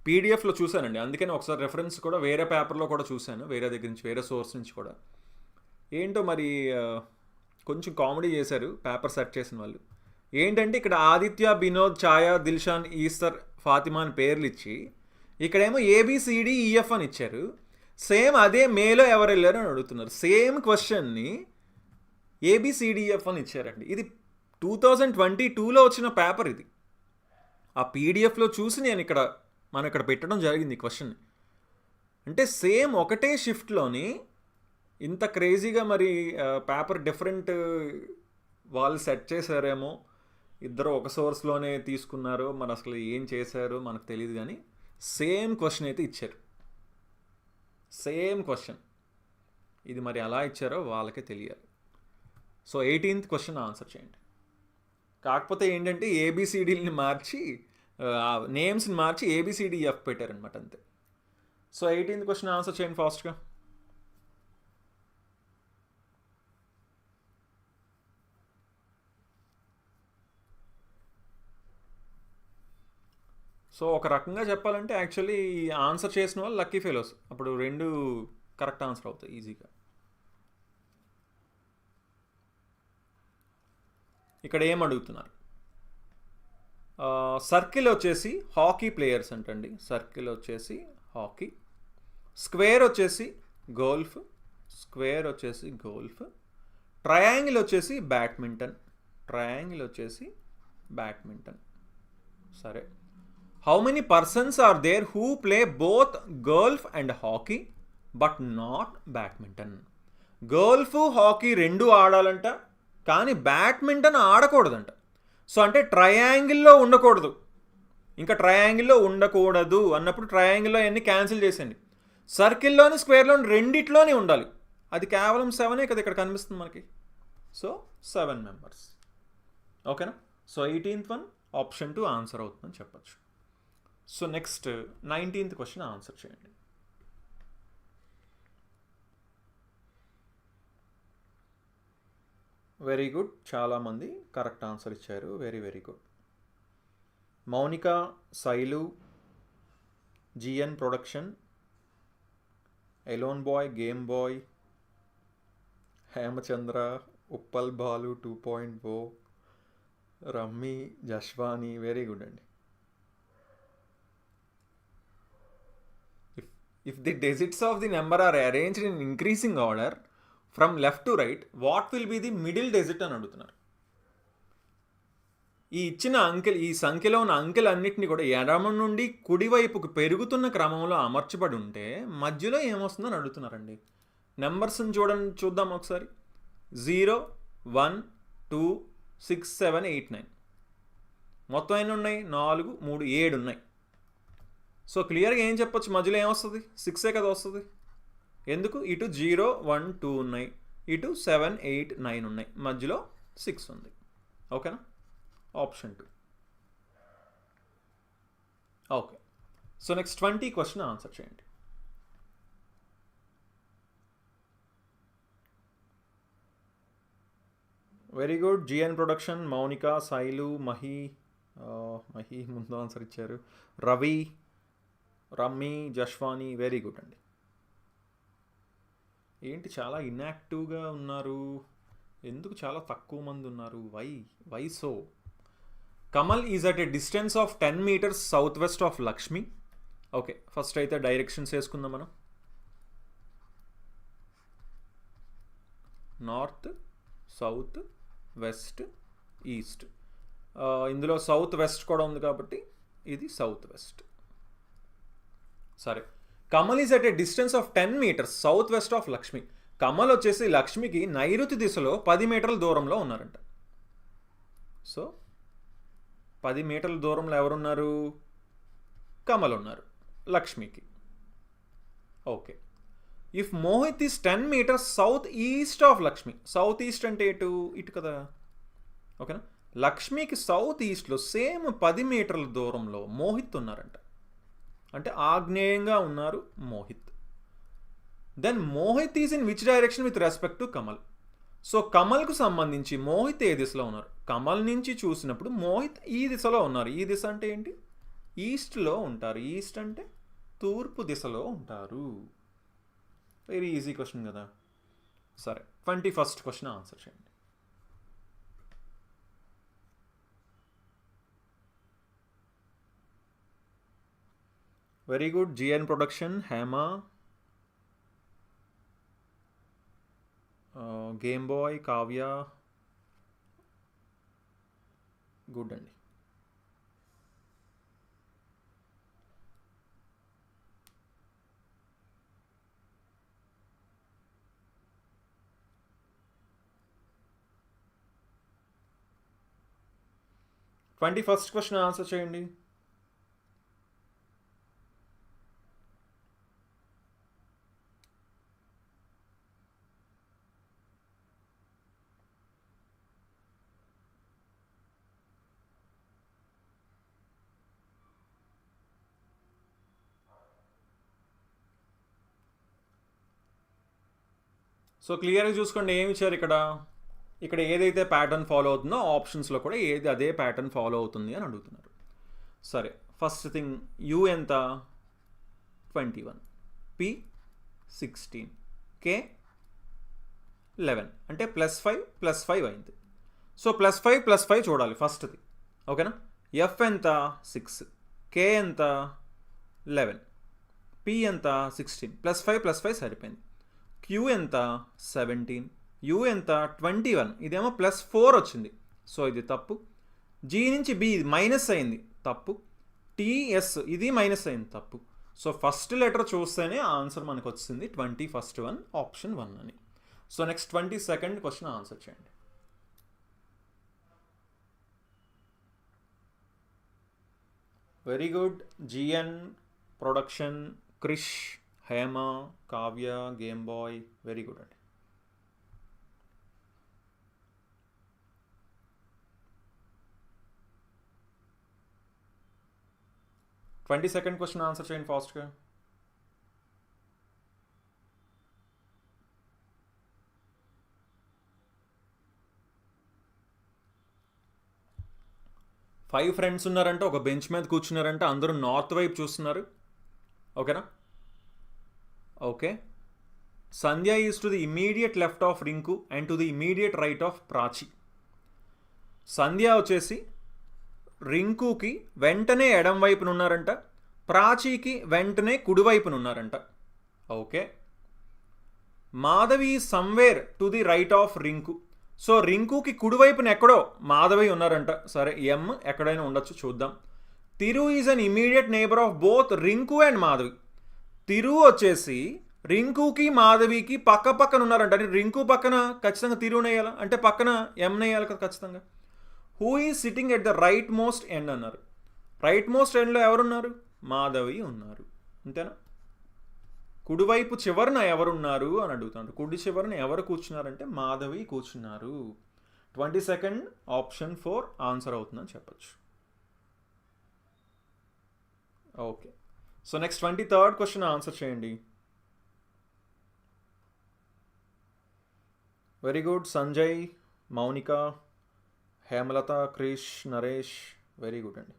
పీడిఎఫ్లో చూశానండి, అందుకని ఒకసారి రెఫరెన్స్ కూడా వేరే పేపర్లో కూడా చూశాను, వేరే దగ్గర నుంచి, వేరే సోర్స్ నుంచి కూడా. ఏంటో మరి కొంచెం కామెడీ చేశారు పేపర్ సెట్ చేసిన వాళ్ళు. ఏంటంటే ఇక్కడ ఆదిత్య, బినోద్, ఛాయా, దిల్షాన్, ఈస్టర్, ఫాతిమా అని పేర్లు ఇచ్చి ఇక్కడేమో ABCDEF అని ఇచ్చారు. సేమ్ అదే మేలో ఎవరు వెళ్ళారు అని అడుగుతున్నారు. సేమ్ క్వశ్చన్ని ABCDEF అని ఇచ్చారండి. ఇది 2022లో వచ్చిన పేపర్ ఇది. ఆ పీడిఎఫ్లో చూసి మనం ఇక్కడ పెట్టడం జరిగింది ఈ క్వశ్చన్. అంటే సేమ్ ఒకటే షిఫ్ట్లోని ఇంత క్రేజీగా మరి పేపర్ డిఫరెంట్ వాళ్ళు సెట్ చేశారేమో, ఇద్దరు ఒక సోర్స్లోనే తీసుకున్నారు, మరి అసలు ఏం చేశారో మనకు తెలియదు, కానీ సేమ్ క్వశ్చన్ అయితే ఇచ్చారు. సేమ్ క్వశ్చన్ ఇది మరి ఎలా ఇచ్చారో వాళ్ళకే తెలియాలి. సో 18th క్వశ్చన్ ఆన్సర్ చేయండి. కాకపోతే ఏంటంటే ABCDని మార్చి నేమ్స్ని మార్చి ABCDEF పెట్టారనమాట, అంతే. సో 18th క్వశ్చన్ ఆన్సర్ చేయండి ఫాస్ట్గా. సో ఒక రకంగా చెప్పాలంటే యాక్చువల్లీ ఆన్సర్ చేసిన వాళ్ళు లక్కీ ఫెలోస్. అప్పుడు 2 కరెక్ట్ ఆన్సర్ అవుతాయి ఈజీగా. ఇక్కడ ఏం అడుగుతున్నారు? సర్కిల్ వచ్చేసి హాకీ ప్లేయర్స్ అంటండి. సర్కిల్ వచ్చేసి హాకీ, స్క్వేర్ వచ్చేసి గోల్ఫ్, స్క్వేర్ వచ్చేసి గోల్ఫ్, ట్రయాంగిల్ వచ్చేసి బ్యాడ్మింటన్, ట్రయాంగిల్ వచ్చేసి బ్యాడ్మింటన్. సరే, how many persons are there who play both golf and hockey but not badminton? Golf hockey 2 ఆడాలంట, కానీ బ్యాడ్మింటన్ ఆడకూడదంట. సో అంటే ట్రయాంగిల్లో ఉండకూడదు. ఇంకా ట్రయాంగిల్లో ఉండకూడదు అన్నప్పుడు ట్రయాంగిల్లో అన్నీ క్యాన్సిల్ చేసేయండి. సర్కిల్లోని స్క్వేర్లోని రెండిట్లోనే ఉండాలి. అది కేవలం 7 కదా ఇక్కడ కనిపిస్తుంది మనకి. So 7 members. ఓకేనా? So 18th one option 2 answer అవుతుందని చెప్పచ్చు. So next 19th question answer చేయండి. వెరీ గుడ్, చాలామంది కరెక్ట్ ఆన్సర్ ఇచ్చారు. Very very good. Mounika, Shailu, GN production, alone boy, game boy, Hemachandra, Uppal Balu 2.0, Rammi, Jashwani. Very good అండి. If the digits of the number are arranged in increasing order from left to right, what will be the middle digit అని అడుగుతున్నారు. ఈ ఇచ్చిన ఈ సంఖ్యలో ఉన్న అంకెలన్నింటినీ కూడా ఎడమ నుండి కుడివైపుకు పెరుగుతున్న క్రమంలో అమర్చబడి ఉంటే మధ్యలో ఏమొస్తుందని అడుగుతున్నారండి. నెంబర్స్ని చూద్దాం ఒకసారి. 0, 1, 2, 6, 7, 8, 9. మొత్తం ఎన్ని ఉన్నాయి? 4, 3, 7 ఉన్నాయి. సో క్లియర్గా ఏం చెప్పొచ్చు? మధ్యలో ఏమొస్తుంది? 6 కదా వస్తుంది. ఎందుకు? ఇటు 0, 1, 2 ఉన్నాయి, ఇటు 7, 8, 9 ఉన్నాయి, మధ్యలో 6 ఉంది. ఓకేనా? Option 2. Okay. So next 20 question answer చేయండి. Very good. GN production, Mounika, Shailu, Mahi ముందు ఆన్సర్ ఇచ్చారు, రవి, రమ్మి, జశ్వాని. వెరీ గుడ్ అండి. ఏంటి చాలా ఇన్యాక్టివ్గా ఉన్నారు? ఎందుకు చాలా తక్కువ మంది ఉన్నారు? Why so? Kamal is at a distance of 10 meters south west of Lakshmi. Okay, first అయితే డైరెక్షన్స్ వేసుకుందాం మనం. North, south, west, east. ఇందులో సౌత్ వెస్ట్ కూడా ఉంది కాబట్టి ఇది సౌత్ వెస్ట్. సరే, Kamal is at a distance of 10 meters south west of Lakshmi. Kamal వచ్చేసి లక్ష్మికి నైరుతి దిశలో 10 మీటర్ల దూరంలో ఉన్నారంట. సో 10 మీటర్ల దూరంలో ఎవరున్నారు? కమల్ ఉన్నారు లక్ష్మికి. Okay, if Mohit is 10 meters south east of Lakshmi. South east అంటే ఇటు కదా, ఓకేనా? లక్ష్మికి సౌత్ ఈస్ట్లో సేమ్ 10 మీటర్ల దూరంలో మోహిత్ ఉన్నారంట, అంటే ఆగ్నేయంగా ఉన్నారు Mohit. Then Mohit is in which direction with respect to Kamal. So కమల్కు సంబంధించి మోహిత్ ఏ దిశలో ఉన్నారు? కమల్ నుంచి చూసినప్పుడు మోహిత్ ఈ దిశలో ఉన్నారు. ఈ దిశ అంటే ఏంటి? ఈస్ట్లో ఉంటారు. ఈస్ట్ అంటే తూర్పు దిశలో ఉంటారు. వెరీ ఈజీ క్వశ్చన్ కదా. సరే, 21st క్వశ్చన్ ఆన్సర్ చేయండి. Very good. GN production, Hema, game boy, Kavya, good అండి. ట్వంటీ ఫస్ట్ క్వశ్చన్ ఆన్సర్ చేయండి. సో క్లియర్గా చూసుకోండి ఏమి ఇచ్చారు ఇక్కడ. ఇక్కడ ఏదైతే ప్యాటర్న్ ఫాలో అవుతుందో ఆప్షన్స్లో కూడా ఏది అదే ప్యాటర్న్ ఫాలో అవుతుంది అని అడుగుతున్నారు. సరే, ఫస్ట్ థింగ్ యూ ఎంత? 21, పి 16, కే 11, అంటే +5 అయింది. సో +5 చూడాలి ఫస్ట్ది, ఓకేనా? ఎఫ్ ఎంత? 6, కే ఎంత? 11, పి ఎంత? 16, +5 సరిపోయింది. క్యూ ఎంత? 17, యూ ఎంత? 21, ఇదేమో +4 వచ్చింది, సో ఇది తప్పు. జీ నుంచి బి మైనస్ అయింది, తప్పు. టీఎస్ ఇది మైనస్ అయింది, తప్పు. సో ఫస్ట్ లెటర్ చూస్తేనే ఆన్సర్ మనకు వచ్చింది 21st వన్, ఆప్షన్ 1 అని. So next 22nd question answer చేయండి. Very good. GN production, Krish, Hema, Kavya, game boy, very good అండి. ట్వంటీ సెకండ్ క్వశ్చన్ ఆన్సర్ చేయండి ఫాస్ట్గా. ఫైవ్ ఫ్రెండ్స్ ఉన్నారంటే ఒక బెంచ్ మీద కూర్చున్నారంటే అందరూ నార్త్ వైపు చూస్తున్నారు, ఓకేనా? Okay, Sandhya is to the immediate left of Rinku and to the immediate right of Prachi. Sandhya వచ్చేసి రింకుకి వెంటనే ఎడం వైపున ఉన్నారంట, ప్రాచీకి వెంటనే కుడివైపున ఉన్నారంట. Okay, Madhavi somewhere to the right of Rinku. So రింకుకి కుడివైపున ఎక్కడో మాధవి ఉన్నారంట. సరే, ఎం ఎక్కడైనా ఉండొచ్చు, చూద్దాం. Thiru is an immediate neighbour of both Rinku and Madhavi. Thiru వచ్చేసి రింకుకి మాధవికి పక్క పక్కన ఉన్నారంట. అంటే రింకు పక్కన ఖచ్చితంగా తిరుని వేయాలి, అంటే పక్కన ఎంని వేయాలి కదా ఖచ్చితంగా. Who is sitting at the right most end అన్నారు. రైట్ మోస్ట్ ఎండ్లో ఎవరున్నారు? మాధవి ఉన్నారు, అంతేనా? కుడివైపు చివరన ఎవరున్నారు అని అడుగుతాడు. కుడి చివరన ఎవరు కూర్చున్నారంటే మాధవి కూర్చున్నారు. 22nd ఆప్షన్ 4 ఆన్సర్ అవుతుందని చెప్పచ్చు. Okay, so next 23rd question answer చేయండి. Very good. Sanjay, Mounika, Hemalatha, Krish, Naresh, very good అండి.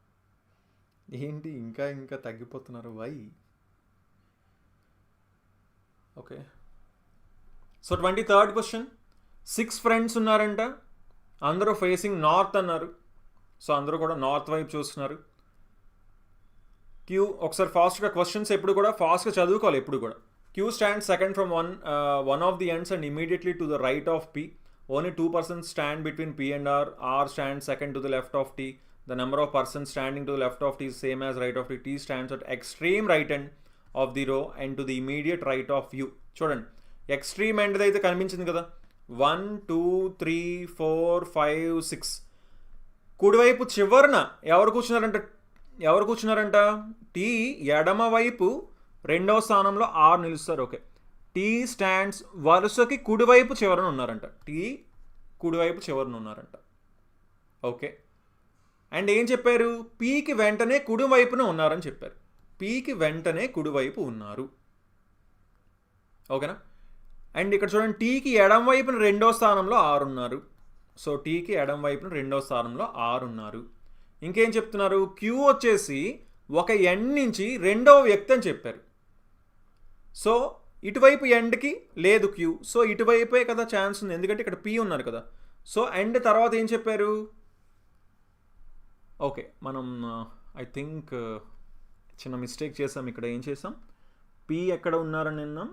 ఏంటి ఇంకా తగ్గిపోతున్నారు, why? Okay, so 23rd question. 6 friends ఉన్నారంట, అందరూ ఫేసింగ్ నార్త్ అన్నారు. సో అందరూ కూడా నార్త్ వైపు చూస్తున్నారు. క్యూ ఒకసారి ఫాస్ట్గా క్వశ్చన్స్ ఎప్పుడు కూడా ఫాస్ట్గా చదువుకోవాలి ఎప్పుడు కూడా. Q stands second from one of the ends and immediately to the right of P. Only 2 persons stand between P and R. R stands second to the left of T. The number of persons standing to the left of T is same as right of T. T stands at extreme right end of the row and to the immediate right of U. చూడండి, extreme end అయితే కనిపించింది కదా, 1 2 3 4 5 6. కుడివైపు చివరన ఎవరు కూర్చున్నారంట? Tea ఎడమ వైపు రెండవ స్థానంలో ఆర్ నిలుస్తారు. ఓకే, టీ స్టాండ్స్ వరుసకి కుడివైపు చివరన ఉన్నారంట. టీ కుడివైపు చివరన ఉన్నారంట. ఓకే, అండ్ ఏం చెప్పారు? పీకి వెంటనే కుడివైపున ఉన్నారని చెప్పారు. పీకి వెంటనే కుడివైపు ఉన్నారు. ఓకేనా? అండ్ ఇక్కడ చూడండి, టీకి ఎడం వైపున రెండో స్థానంలో ఆరు ఉన్నారు. సో టీకి ఎడం వైపున రెండో స్థానంలో ఆరు ఉన్నారు. ఇంకేం చెప్తున్నారు? క్యూ వచ్చేసి ఒక ఎండ్ నుంచి రెండవ వ్యక్తి అని చెప్పారు. సో ఇటువైపు ఎండ్కి లేదు క్యూ, సో ఇటువైపే కదా ఛాన్స్ ఉంది, ఎందుకంటే ఇక్కడ పీ ఉన్నారు కదా. సో ఎండ్ తర్వాత ఏం చెప్పారు? ఓకే, మనం ఐ థింక్ చిన్న మిస్టేక్ చేసాం. ఇక్కడ ఏం చేసాం? పీ ఎక్కడ ఉన్నారని విన్నాం.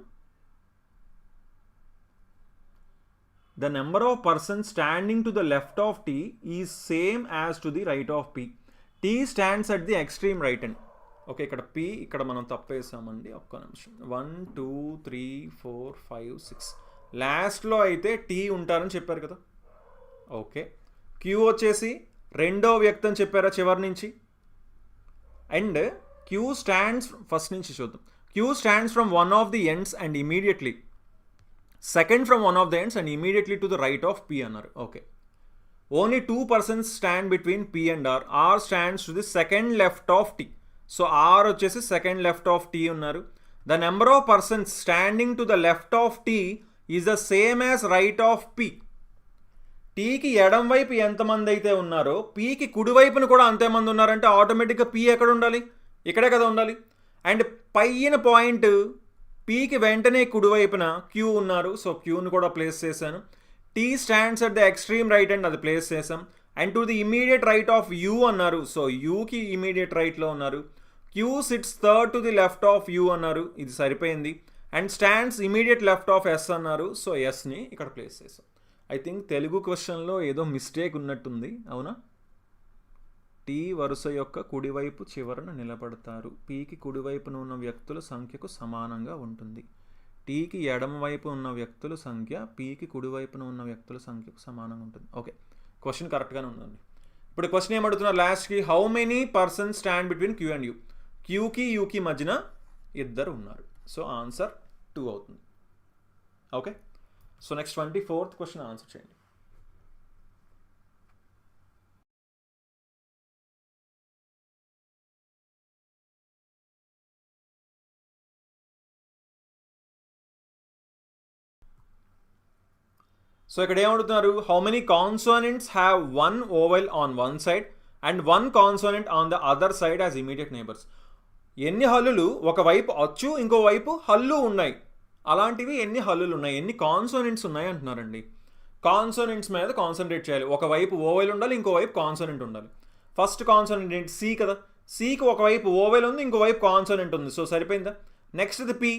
The number of persons standing to the left of T is same as to the right of P. T stands at the extreme right end. Okay, ఇక్కడ P ఇక్కడ మనం తప్పేసామండి, ఒక్క నిమిషం. 1 2 3 4 5 6 లాస్ట్లో అయితే T ఉంటారని చెప్పారు కదా. ఓకే, Q వచ్చేసి రెండో వ్యక్తి అని చెప్పారా చివరి నుంచి. అండ్ Q స్టాండ్స్ ఫస్ట్ నుంచి చూద్దాం. Q stands from one of the ends and immediately second from one of the ends and immediately to the right of P అన్నారు. Okay, only 2 persons stand between P and R. R stands to the second left of T. So R వచ్చేసి second left of T ఉన్నారు. The number of persons standing to the left of T is the same as right of P. టీకి ఎడం వైపు ఎంతమంది అయితే ఉన్నారో పీకి కుడివైపున కూడా అంతేమంది ఉన్నారంటే ఆటోమేటిక్గా P ఎక్కడ ఉండాలి? ఇక్కడే కదా ఉండాలి. అండ్ పైన పాయింట్ పీకి వెంటనే కుడివైపున క్యూ ఉన్నారు. సో క్యూని కూడా ప్లేస్ చేశాను. T stands at the extreme right and అది ప్లేస్ చేసాం. And to the immediate right of U అన్నారు. సో యూకి ఇమీడియట్ రైట్లో ఉన్నారు. Q sits third to the left of U అన్నారు. ఇది సరిపోయింది. And stands immediate left of S అన్నారు. సో ఎస్ని ఇక్కడ ప్లేస్ చేసాం. ఐ థింక్ తెలుగు క్వశ్చన్లో ఏదో మిస్టేక్ ఉన్నట్టుంది, అవునా? టీ వరుస యొక్క కుడివైపు చివరన నిలబడతారు. పీకి కుడివైపున ఉన్న వ్యక్తుల సంఖ్యకు సమానంగా ఉంటుంది. టీకి ఎడమ వైపు ఉన్న వ్యక్తుల సంఖ్య పీకి కుడివైపున ఉన్న వ్యక్తుల సంఖ్యకు సమానంగా ఉంటుంది. ఓకే, క్వశ్చన్ కరెక్ట్గానే ఉందండి. ఇప్పుడు క్వశ్చన్ ఏమడుతున్నారు లాస్ట్కి? How many persons stand between Q and U? క్యూకి యూకి మధ్యన ఇద్దరు ఉన్నారు. సో ఆన్సర్ 2 అవుతుంది. Okay, so next 24th question answer చేయండి. సో ఇక్కడ ఏమడుతున్నారు? How many consonants have 1 vowel on one side and 1 consonant on the other side as immediate neighbours. ఎన్ని హల్లులు ఒకవైపు అచ్చు ఇంకోవైపు హల్లు ఉన్నాయి, అలాంటివి ఎన్ని హల్లులు ఉన్నాయి, ఎన్ని కాన్సోనెంట్స్ ఉన్నాయి అంటున్నారండి. కాన్సోనెంట్స్ మీద కాన్సన్ట్రేట్ చేయాలి. ఒకవైపు ఓవెల్ ఉండాలి, ఇంకోవైపు కాన్సోనెంట్ ఉండాలి. ఫస్ట్ కాన్సోనెంట్ ఏంటి? సి కదా. సికి ఒకవైపు ఓవెల్ ఉంది, ఇంకోవైపు కాన్సోనెంట్ ఉంది. సో సరిపోయిందా? నెక్స్ట్ ఇది పి,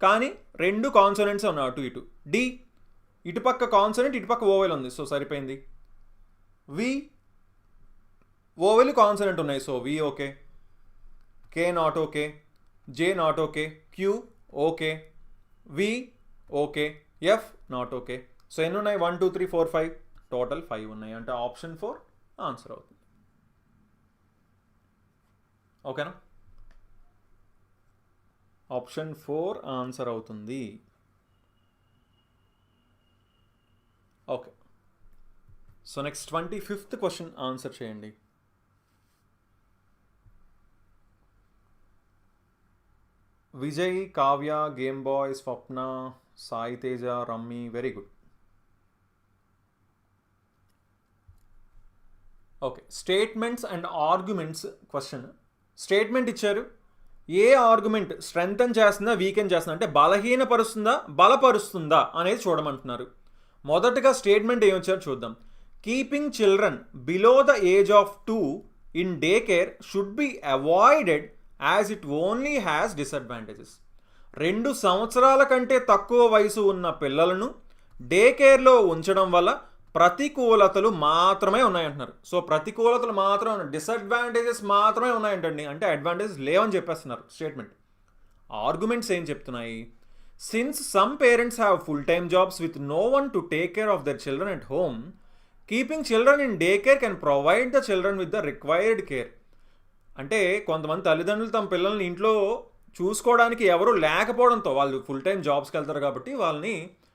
కానీ 2 కాన్సోనెంట్స్ ఉన్నాయి అటు ఇటు. డి, ఇటుపక్క కాన్సోనెంట్ ఇటుపక్క ఓవెల్ ఉంది. సో సరిపోయింది. వి, ఓవెల్ కాన్సోనెంట్ ఉన్నాయి. So V okay. K not okay. J not okay. Q okay. V okay. F not okay. So ఎన్ని ఉన్నాయి? 1 2 3 4 5 టోటల్ 5 ఉన్నాయి. అంటే ఆప్షన్ 4 ఆన్సర్ అవుతుంది. ఓకేనా? ఆప్షన్ 4 ఆన్సర్ అవుతుంది. Okay, so next 25th question answer చేయండి. Vijay, Kavya, game boy, Swapna, Sai Teja, Rammi. Very good. Okay, statements and arguments question. Statement ఇచ్చారు. ఏ ఆర్గ్యుమెంట్ స్ట్రెంగ్తన్ చేస్తుందా, వీకెన్ చేస్తుందా, అంటే బలహీనపరుస్తుందా, బలపరుస్తుందా అనేది చూడమంటున్నారు. మొదటగా స్టేట్మెంట్ ఏమొచ్చారో చూద్దాం. Keeping children below the age of 2 in day care should be avoided as it only has disadvantages. 2 సంవత్సరాల కంటే తక్కువ వయసు ఉన్న పిల్లలను డే కేర్లో ఉంచడం వల్ల ప్రతికూలతలు మాత్రమే ఉన్నాయంటున్నారు. సో ప్రతికూలతలు మాత్రమే ఉన్నాయి, డిసడ్వాంటేజెస్ మాత్రమే ఉన్నాయంటండి. అంటే అడ్వాంటేజెస్ లేవని చెప్పేస్తున్నారు స్టేట్మెంట్. ఆర్గ్యుమెంట్స్ ఏం చెప్తున్నాయి? Since some parents have full time jobs with no one to take care of their children at home, keeping children in day care can provide the children with the required care. అంటే కొంతమంది తల్లిదండ్రులు తమ పిల్లల్ని ఇంట్లో చూసుకోవడానికి ఎవరు లేకపోవడంతో, వాళ్ళు ఫుల్ టైం జాబ్స్కి వెళ్తారు కాబట్టి వాళ్ళని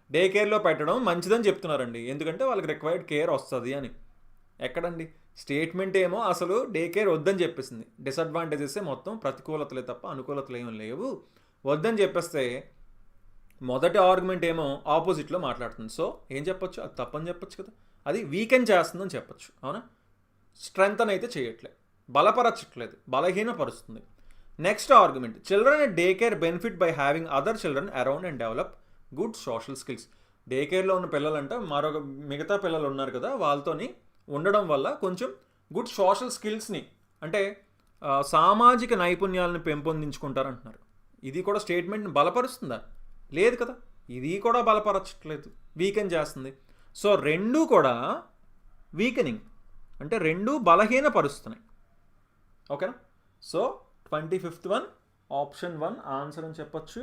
డే కేర్లో పెట్టడం మంచిదని చెప్తున్నారండి. ఎందుకంటే వాళ్ళకి రిక్వైర్డ్ కేర్ వస్తుంది అని. ఎక్కడండి స్టేట్మెంట్ ఏమో అసలు డే కేర్ వద్దని చెప్పేసింది. డిసడ్వాంటేజెస్ మొత్తం, ప్రతికూలతలే తప్ప అనుకూలతలు ఏమీ లేవు వద్దని చెప్పేస్తే, మొదటి ఆర్గ్యుమెంట్ ఏమో ఆపోజిట్లో మాట్లాడుతుంది. సో ఏం చెప్పొచ్చు? అది తప్పని చెప్పొచ్చు కదా, అది వీకెండ్ చేస్తుందని చెప్పొచ్చు. అవునా? స్ట్రెంగ్త్ అని అయితే చేయట్లేదు, బలపరచట్లేదు, బలహీనపరుస్తుంది. Next argument, children at day care benefit by having other children around and develop good social skills. Day కేర్లో ఉన్న పిల్లలంటే మరొక మిగతా పిల్లలు ఉన్నారు కదా, వాళ్ళతోని ఉండడం వల్ల కొంచెం గుడ్ సోషల్ స్కిల్స్ని, అంటే సామాజిక నైపుణ్యాలను పెంపొందించుకుంటారంటున్నారు. ఇది కూడా స్టేట్మెంట్ని బలపరుస్తుందా? లేదు కదా, ఇది కూడా బలపరచట్లేదు, వీకెన్ చేస్తుంది. సో రెండూ కూడా వీకెనింగ్, అంటే రెండూ బలహీనపరుస్తున్నాయి. ఓకేనా? So 25th one option 1 answer అని చెప్పచ్చు.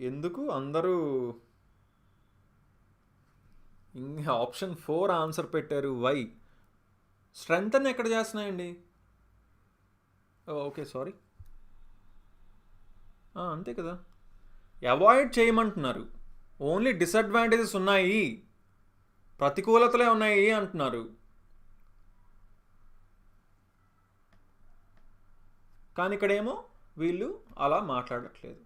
ఎందుకు అందరూ ఇంకా ఆప్షన్ 4 ఆన్సర్ పెట్టారు? వై? స్ట్రెంగ్త్ అని ఎక్కడ చేస్తున్నాయండి? ఓకే సారీ, అంతే కదా, అవాయిడ్ చేయమంటున్నారు. ఓన్లీ డిసడ్వాంటేజెస్ ఉన్నాయి, ప్రతికూలతలే ఉన్నాయి అంటున్నారు. కానీ ఇక్కడేమో వీళ్ళు అలా మాట్లాడట్లేదు.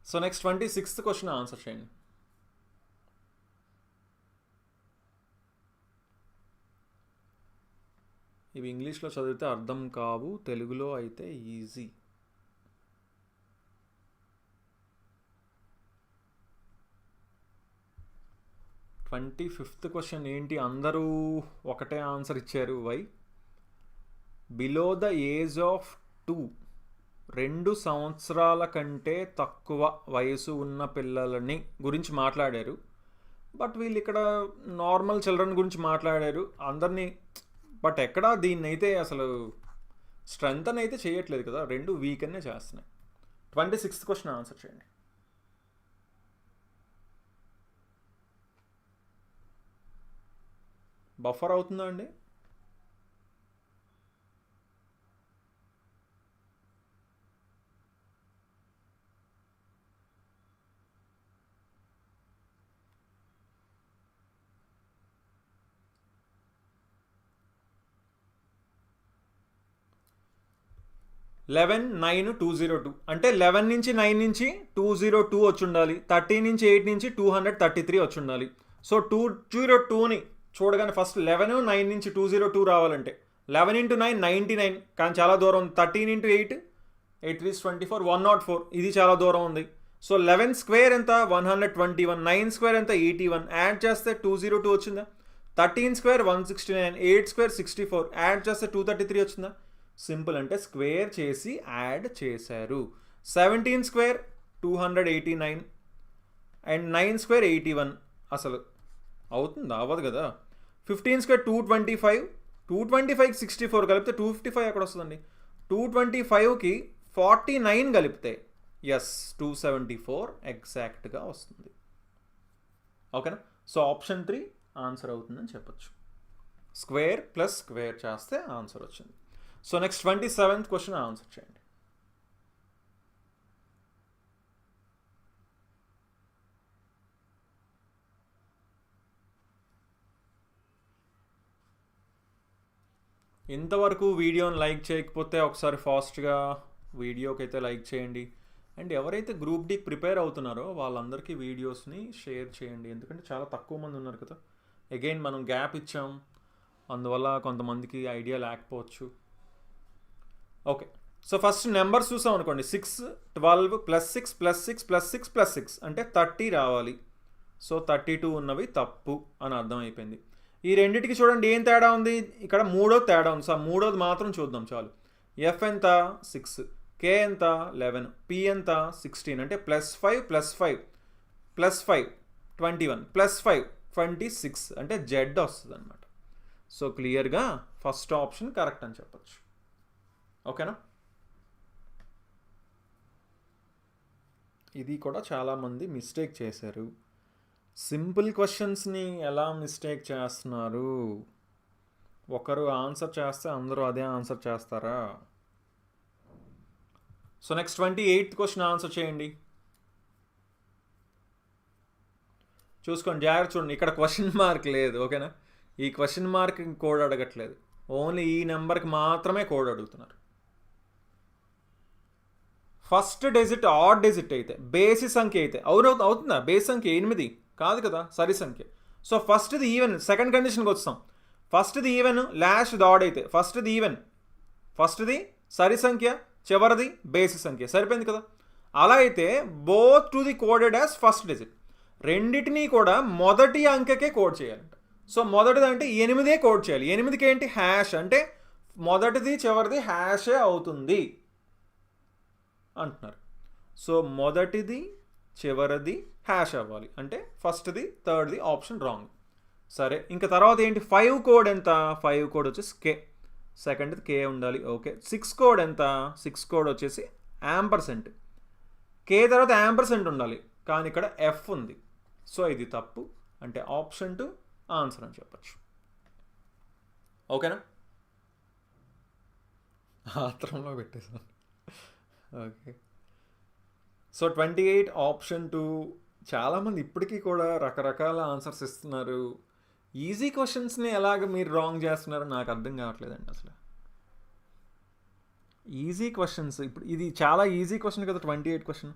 So next 26th question answer చేయండి. ఇవి ఇంగ్లీష్లో చదివితే అర్థం కావు, తెలుగులో అయితే ఈజీ. ట్వంటీ-ఫిఫ్త్ క్వశ్చన్ ఏంటి? అందరూ ఒకటే ఆన్సర్ ఇచ్చారు. Why? Below the age of 2 సంవత్సరాల కంటే తక్కువ వయసు ఉన్న పిల్లలని గురించి మాట్లాడారు. బట్ వీళ్ళు ఇక్కడ నార్మల్ చిల్డ్రన్ గురించి మాట్లాడారు అందరినీ. బట్ ఎక్కడ దీన్ని అయితే అసలు స్ట్రెంగ్త్ అని అయితే చేయట్లేదు కదా, రెండు వీక్ అనే చేస్తున్నాయి. 26th క్వశ్చన్ ఆన్సర్ చేయండి. బఫర్ అవుతుందా అండి? (11-9-202) అంటే 11 నుంచి 9 నుంచి 202 వచ్చి ఉండాలి. 30 నుంచి 8 నుంచి 233 వచ్చి ఉండాలి. సో 202ని చూడగానే ఫస్ట్ 11, 9 నుంచి 202 రావాలంటే 11 into 9 99, కానీ చాలా దూరం ఉంది. 13 into 8 8 3 24 104, ఇది చాలా దూరం ఉంది. సో 11 స్క్వేర్ ఎంత? 121. 9 స్క్వేర్ ఎంత? 81. యాడ్ చేస్తే 202 వచ్చిందా? 13 స్క్వేర్ 169. 8 స్క్వేర్ 64. యాడ్ చేస్తే 233 వచ్చిందా? సింపుల్, అంటే స్క్వేర్ చేసి యాడ్ చేశారు. 17 స్క్వేర్ 289 అండ్ 9 స్క్వేర్ 81. అసలు అవుతుంది? అవ్వదు కదా. 15 స్క్వేర్ 225. 225కి 64 కలిపితే 255 ఎక్కడ వస్తుందండి? 225కి 49 కలిపితే 274 ఎగ్జాక్ట్గా వస్తుంది. ఓకేనా? సో ఆప్షన్ 3 ఆన్సర్ అవుతుందని చెప్పచ్చు. స్క్వేర్ ప్లస్ స్క్వేర్ చేస్తే ఆన్సర్ వచ్చింది. So next 27th question answer చేయండి. ఇంతవరకు వీడియోని లైక్ చేయకపోతే ఒకసారి ఫాస్ట్గా వీడియోకి అయితే లైక్ చేయండి. అండ్ ఎవరైతే గ్రూప్ డీకి ప్రిపేర్ అవుతున్నారో వాళ్ళందరికీ వీడియోస్ని షేర్ చేయండి, ఎందుకంటే చాలా తక్కువ మంది ఉన్నారు కదా. అగైన్ మనం గ్యాప్ ఇచ్చాం, అందువల్ల కొంతమందికి ఐడియా లేకపోవచ్చు. ఓకే, సో ఫస్ట్ నెంబర్స్ చూసాం అనుకోండి. 6, 12 + 6 + 6 + 6 + 6 అంటే 30 రావాలి. సో 32 ఉన్నవి తప్పు అని అర్థమైపోయింది. ఈ రెండింటికి చూడండి ఏం తేడా ఉంది, ఇక్కడ మూడోది తేడా ఉంది. సో మూడోది మాత్రం చూద్దాం చాలు. ఎఫ్ ఎంత 6, కే ఎంత 11, పి ఎంత 16 అంటే +5 +5 +5 21 +5 26 అంటే జెడ్ వస్తుంది అనమాట. సో క్లియర్గా ఫస్ట్ ఆప్షన్ కరెక్ట్ అని చెప్పచ్చు. ఓకేనా? ఇది కూడా చాలామంది మిస్టేక్ చేశారు. సింపుల్ క్వశ్చన్స్ని ఎలా మిస్టేక్ చేస్తున్నారు? ఒకరు ఆన్సర్ చేస్తే అందరూ అదే ఆన్సర్ చేస్తారా? So next 28th question answer చేయండి. చూసుకోండి, జాగ్రత్త చూడండి. ఇక్కడ క్వశ్చన్ మార్క్ లేదు. ఓకేనా? ఈ క్వశ్చన్ మార్క్ కోడ్ అడగట్లేదు, ఓన్లీ ఈ నెంబర్కి మాత్రమే కోడ్ అడుగుతున్నారు. ఫస్ట్ డిజిట్ ఆడ్ డిజిట్ అయితే, బేసి సంఖ్య అయితే అవుతుందా? బేసి సంఖ్య 8 కాదు కదా, సరి సంఖ్య. సో ఫస్ట్ది ఈవెన్, సెకండ్ కండిషన్కి వస్తాం. ఫస్ట్ది ఈవెన్, లాస్ట్ది ఆడ్ అయితే ఫస్ట్ది ఈవెన్, ఫస్ట్ది సరి సంఖ్య, చివరిది బేసి సంఖ్య. సరిపోయింది కదా? అలా అయితే both to the coded as first digit, రెండింటినీ కూడా మొదటి అంకెకే కోడ్ చేయాలంట. సో మొదటిది అంటే 8 కోడ్ చేయాలి. 8కి ఏంటి? హ్యాష్, అంటే మొదటిది చివరిది హ్యాషే అవుతుంది అంటున్నారు. సో మొదటిది చివరిది హ్యాష్ అవ్వాలి, అంటే ఫస్ట్ది థర్డ్ది ఆప్షన్ రాంగ్. సరే, ఇంకా తర్వాత ఏంటి? 5 కోడ్ ఎంత? 5 కోడ్ వచ్చేసి కే, సెకండ్ది కే ఉండాలి. ఓకే. 6 కోడ్ ఎంత? 6 కోడ్ వచ్చేసి యాంపర్సెంట్, కే తర్వాత యాంపర్సెంట్ ఉండాలి, కానీ ఇక్కడ ఎఫ్ ఉంది. సో ఇది తప్పు, అంటే ఆప్షన్ 2 ఆన్సర్ అని చెప్పచ్చు. ఓకేనా? ఆత్రంలో పెట్టేసాను. ఓకే. So 28 option 2. చాలామంది ఇప్పటికీ కూడా రకరకాల ఆన్సర్స్ ఇస్తున్నారు. ఈజీ క్వశ్చన్స్ని ఎలాగ మీరు రాంగ్ చేస్తున్నారో నాకు అర్థం కావట్లేదండి అసలు. ఈజీ క్వశ్చన్స్, ఇప్పుడు ఇది చాలా ఈజీ క్వశ్చన్ కదా 28 క్వశ్చన్,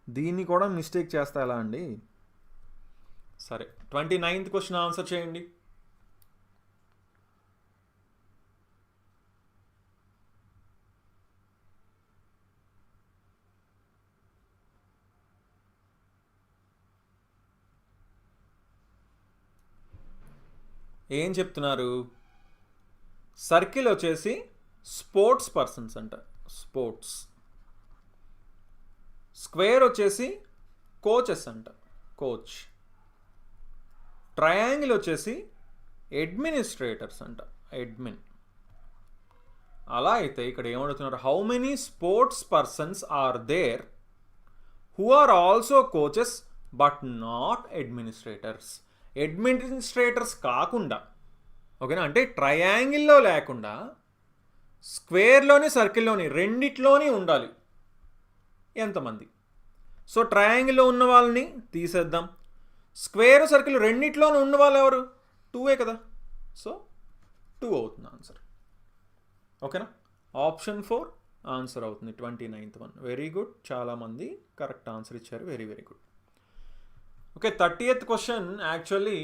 దీన్ని కూడా మిస్టేక్ చేస్తా ఎలా అండి? సరే, 29th క్వశ్చన్ ఆన్సర్ చేయండి. ఏం చెప్తున్నారు? సర్కిల్ వచ్చేసి స్పోర్ట్స్ పర్సన్స్ అంట, స్పోర్ట్స్. స్క్వేర్ వచ్చేసి కోచెస్ అంట, కోచ్. ట్రయాంగిల్ వచ్చేసి అడ్మినిస్ట్రేటర్స్ అంట, అడ్మిన్. అలా అయితే ఇక్కడ ఏమడుగుతున్నారు? How many sports persons are there who are also coaches but not administrators. Administrators కాకుండా, ఓకేనా, అంటే ట్రయాంగిల్లో లేకుండా స్క్వేర్లోని సర్కిల్లోని రెండిట్లోని ఉండాలి. ఎంతమంది? సో ట్రయాంగిల్లో ఉన్న వాళ్ళని తీసేద్దాం, స్క్వేర్ సర్కిల్ రెండిట్లోనూ ఉన్న వాళ్ళు ఎవరు? 2 కదా. సో 2 అవుతుంది ఆన్సర్. ఓకేనా? ఆప్షన్ 4 ఆన్సర్ అవుతుంది. 29th one. వెరీ గుడ్, చాలామంది కరెక్ట్ ఆన్సర్ ఇచ్చారు. Very very good. Okay, 30th question. Actually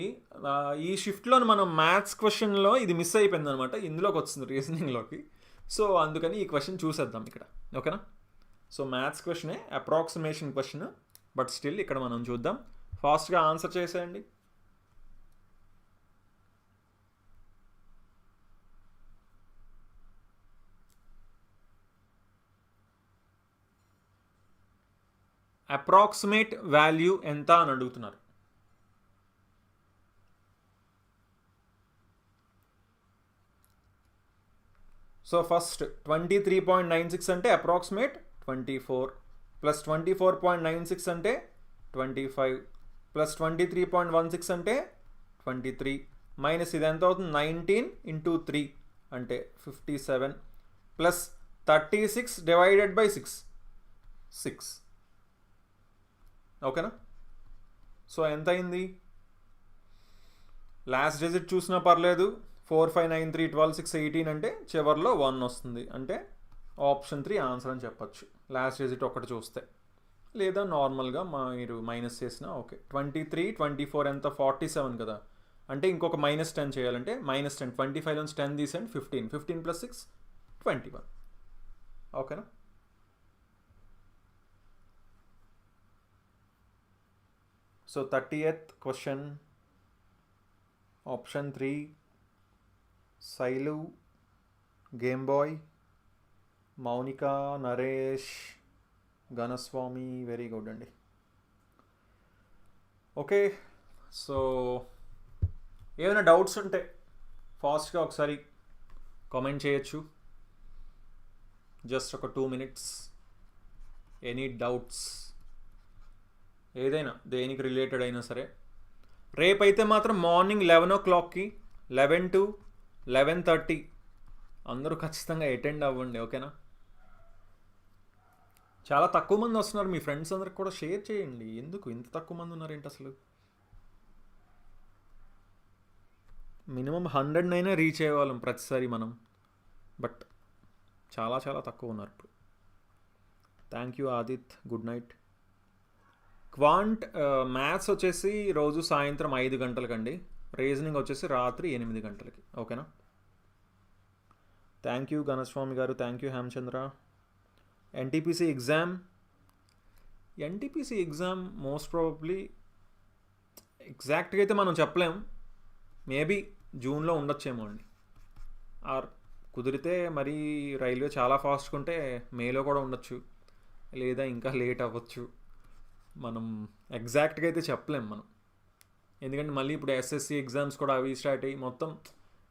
ఈ షిఫ్ట్లో మనం మ్యాథ్స్ క్వశ్చన్లో ఇది మిస్ అయిపోయింది అనమాట, ఇందులోకి వస్తుంది రీజనింగ్లోకి. సో అందుకని ఈ క్వశ్చన్ చూసేద్దాం ఇక్కడ. ఓకేనా? సో మ్యాథ్స్ క్వశ్చనే, అప్రాక్సిమేషన్ క్వశ్చన్, బట్ స్టిల్ ఇక్కడ మనం చూద్దాం. ఫాస్ట్గా ఆన్సర్ చేసేయండి. అప్రాక్సిమేట్ వాల్యూ ఎంత అని అడుగుతున్నారు. సో ఫస్ట్ 23.96 అంటే అప్రాక్సిమేట్ 24, ప్లస్ 24.96 అంటే 25, ప్లస్ 23.16 అంటే 23, మైనస్ ఇది ఎంత అవుతుంది? 19 into 3 అంటే 57, ప్లస్ 36 డివైడెడ్ బై 6. ఓకేనా? సో ఎంత అయింది? లాస్ట్ డిజిట్ చూసినా పర్లేదు. 4, 5, 9, 3, 12, 6, 18 అంటే చివరిలో 1 వస్తుంది, అంటే ఆప్షన్ 3 ఆన్సర్ అని చెప్పచ్చు లాస్ట్ డిజిట్ ఒకటి చూస్తే. లేదా నార్మల్గా మీరు మైనస్ చేసినా ఓకే. 23, 24 ఎంత? 47 కదా, అంటే ఇంకొక -10 చేయాలంటే -10, 25 నుంచి 10 తీసేయండి, 15, 15 + 6 21. ఓకేనా? So 30th question, option 3 Shailu, game boy, Mounika, Naresh, Ghanaswami, very good అండి. ఓకే, సో ఏమైనా డౌట్స్ ఉంటే ఫాస్ట్గా ఒకసారి కామెంట్ చేయొచ్చు. జస్ట్ ఒక 2 minutes. ఎనీ డౌట్స్ ఏదైనా దేనికి రిలేటెడ్ అయినా సరే. రేపైతే మాత్రం మార్నింగ్ 11 o'clockకి 11 to 11:30 అందరూ ఖచ్చితంగా అటెండ్ అవ్వండి, ఓకేనా? చాలా తక్కువ మంది వస్తున్నారు. మీ ఫ్రెండ్స్ అందరికి కూడా షేర్ చేయండి. ఎందుకు ఇంత తక్కువ మంది ఉన్నారేంటి అసలు? మినిమం 100 రీచ్ అయ్యేవాళ్ళం ప్రతిసారి మనం, బట్ చాలా చాలా తక్కువ ఉన్నారు ఇప్పుడు. Thank you Aadit, good night. Quant maths వచ్చేసి రోజు సాయంత్రం 5 గంటలకండి, రీజనింగ్ వచ్చేసి రాత్రి 8 గంటలకి, ఓకేనా? థ్యాంక్ యూ ఘనస్వామి గారు, thank you Hemachandra. NTPC exam most probably ఎగ్జాక్ట్గా అయితే మనం చెప్పలేం. మేబీ జూన్లో ఉండొచ్చేమో అండి, ఆర్ కుదిరితే మరీ రైల్వే చాలా ఫాస్ట్గా ఉంటే మేలో కూడా ఉండొచ్చు, లేదా ఇంకా లేట్ అవ్వచ్చు. మనం ఎగ్జాక్ట్గా అయితే చెప్పలేం మనం, ఎందుకంటే మళ్ళీ ఇప్పుడు ఎస్ఎస్సి ఎగ్జామ్స్ కూడా అవి స్టార్ట్ అయ్యి మొత్తం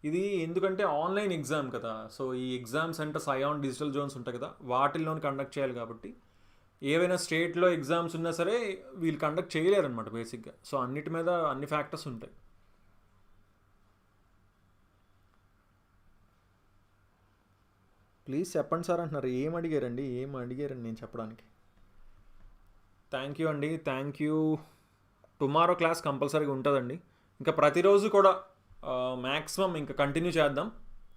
ఇది ఎందుకంటే ఆన్లైన్ ఎగ్జామ్ కదా. సో ఈ ఎగ్జామ్ సెంటర్స్ ఐఆన్ డిజిటల్ జోన్స్ ఉంటాయి కదా, వాటిల్లోని కండక్ట్ చేయాలి. కాబట్టి ఏవైనా స్టేట్లో ఎగ్జామ్స్ ఉన్నా సరే వీళ్ళు కండక్ట్ చేయలేరనమాట బేసిక్గా. సో అన్నిటి మీద అన్ని ఫ్యాక్టర్స్ ఉంటాయి. ప్లీజ్ చెప్పండి సార్ అంటున్నారు. ఏం అడిగారండి నేను చెప్పడానికి? థ్యాంక్ యూ అండి, థ్యాంక్ యూ. టుమారో క్లాస్ కంపల్సరీగా ఉంటుందండి. ఇంకా ప్రతిరోజు కూడా మ్యాక్సిమం ఇంకా కంటిన్యూ చేద్దాం,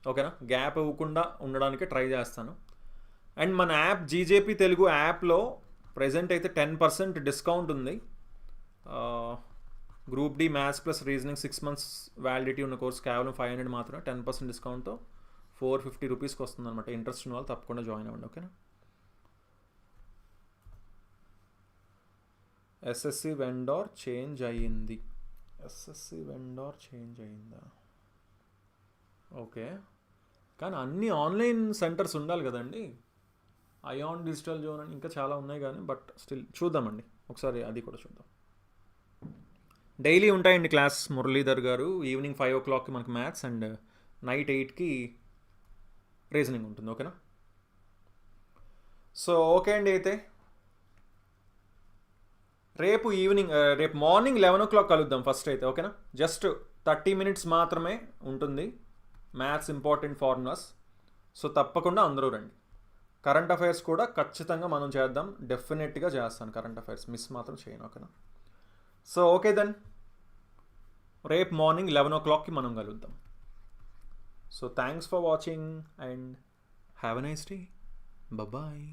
ఓకేనా? గ్యాప్ ఇవ్వకుండా ఉండడానికి ట్రై చేస్తాను. అండ్ మన యాప్ జీజేపీ తెలుగు యాప్లో ప్రజెంట్ అయితే 10% డిస్కౌంట్ ఉంది. Group D maths plus reasoning 6 months validity ఉన్న కోర్స్ కేవలం 500 మాత్రమే, 10% డిస్కౌంట్తో 450 రూపీస్కి వస్తుంది అనమాట. ఇంట్రెస్ట్ ఉన్న వాళ్ళు తప్పకుండా జాయిన్ అవ్వండి, ఓకేనా? ఎస్ఎస్సి వెండార్ చేంజ్ అయ్యింది. ఎస్ఎస్సి వెండార్ చేంజ్ అయ్యిందా? ఓకే, కానీ అన్ని ఆన్లైన్ సెంటర్స్ ఉండాలి కదండి. ఐఆన్ డిజిటల్ జోన్ అని ఇంకా చాలా ఉన్నాయి కానీ, బట్ స్టిల్ చూద్దామండి ఒకసారి, అది కూడా చూద్దాం. డైలీ ఉంటాయండి క్లాస్. మురళీధర్ గారు ఈవినింగ్ 5 o'clockకి మనకి మ్యాథ్స్, అండ్ నైట్ 8కి రీజనింగ్ ఉంటుంది, ఓకేనా? సో ఓకే అండి, అయితే రేపు మార్నింగ్ 11 o'clock కలుద్దాం ఫస్ట్ అయితే, ఓకేనా? జస్ట్ 30 minutes మాత్రమే ఉంటుంది మ్యాథ్స్ ఇంపార్టెంట్ ఫార్ములాస్. సో తప్పకుండా అందరూ రండి. కరెంట్ అఫైర్స్ కూడా ఖచ్చితంగా మనం చేద్దాం, డెఫినెట్గా చేస్తాను. కరెంట్ అఫైర్స్ మిస్ మాత్రం చేయను, ఓకేనా? సో ఓకే దెన్, రేపు మార్నింగ్ 11 o'clockకి మనం కలుద్దాం. So thanks for watching and have a nice day. Bye bye.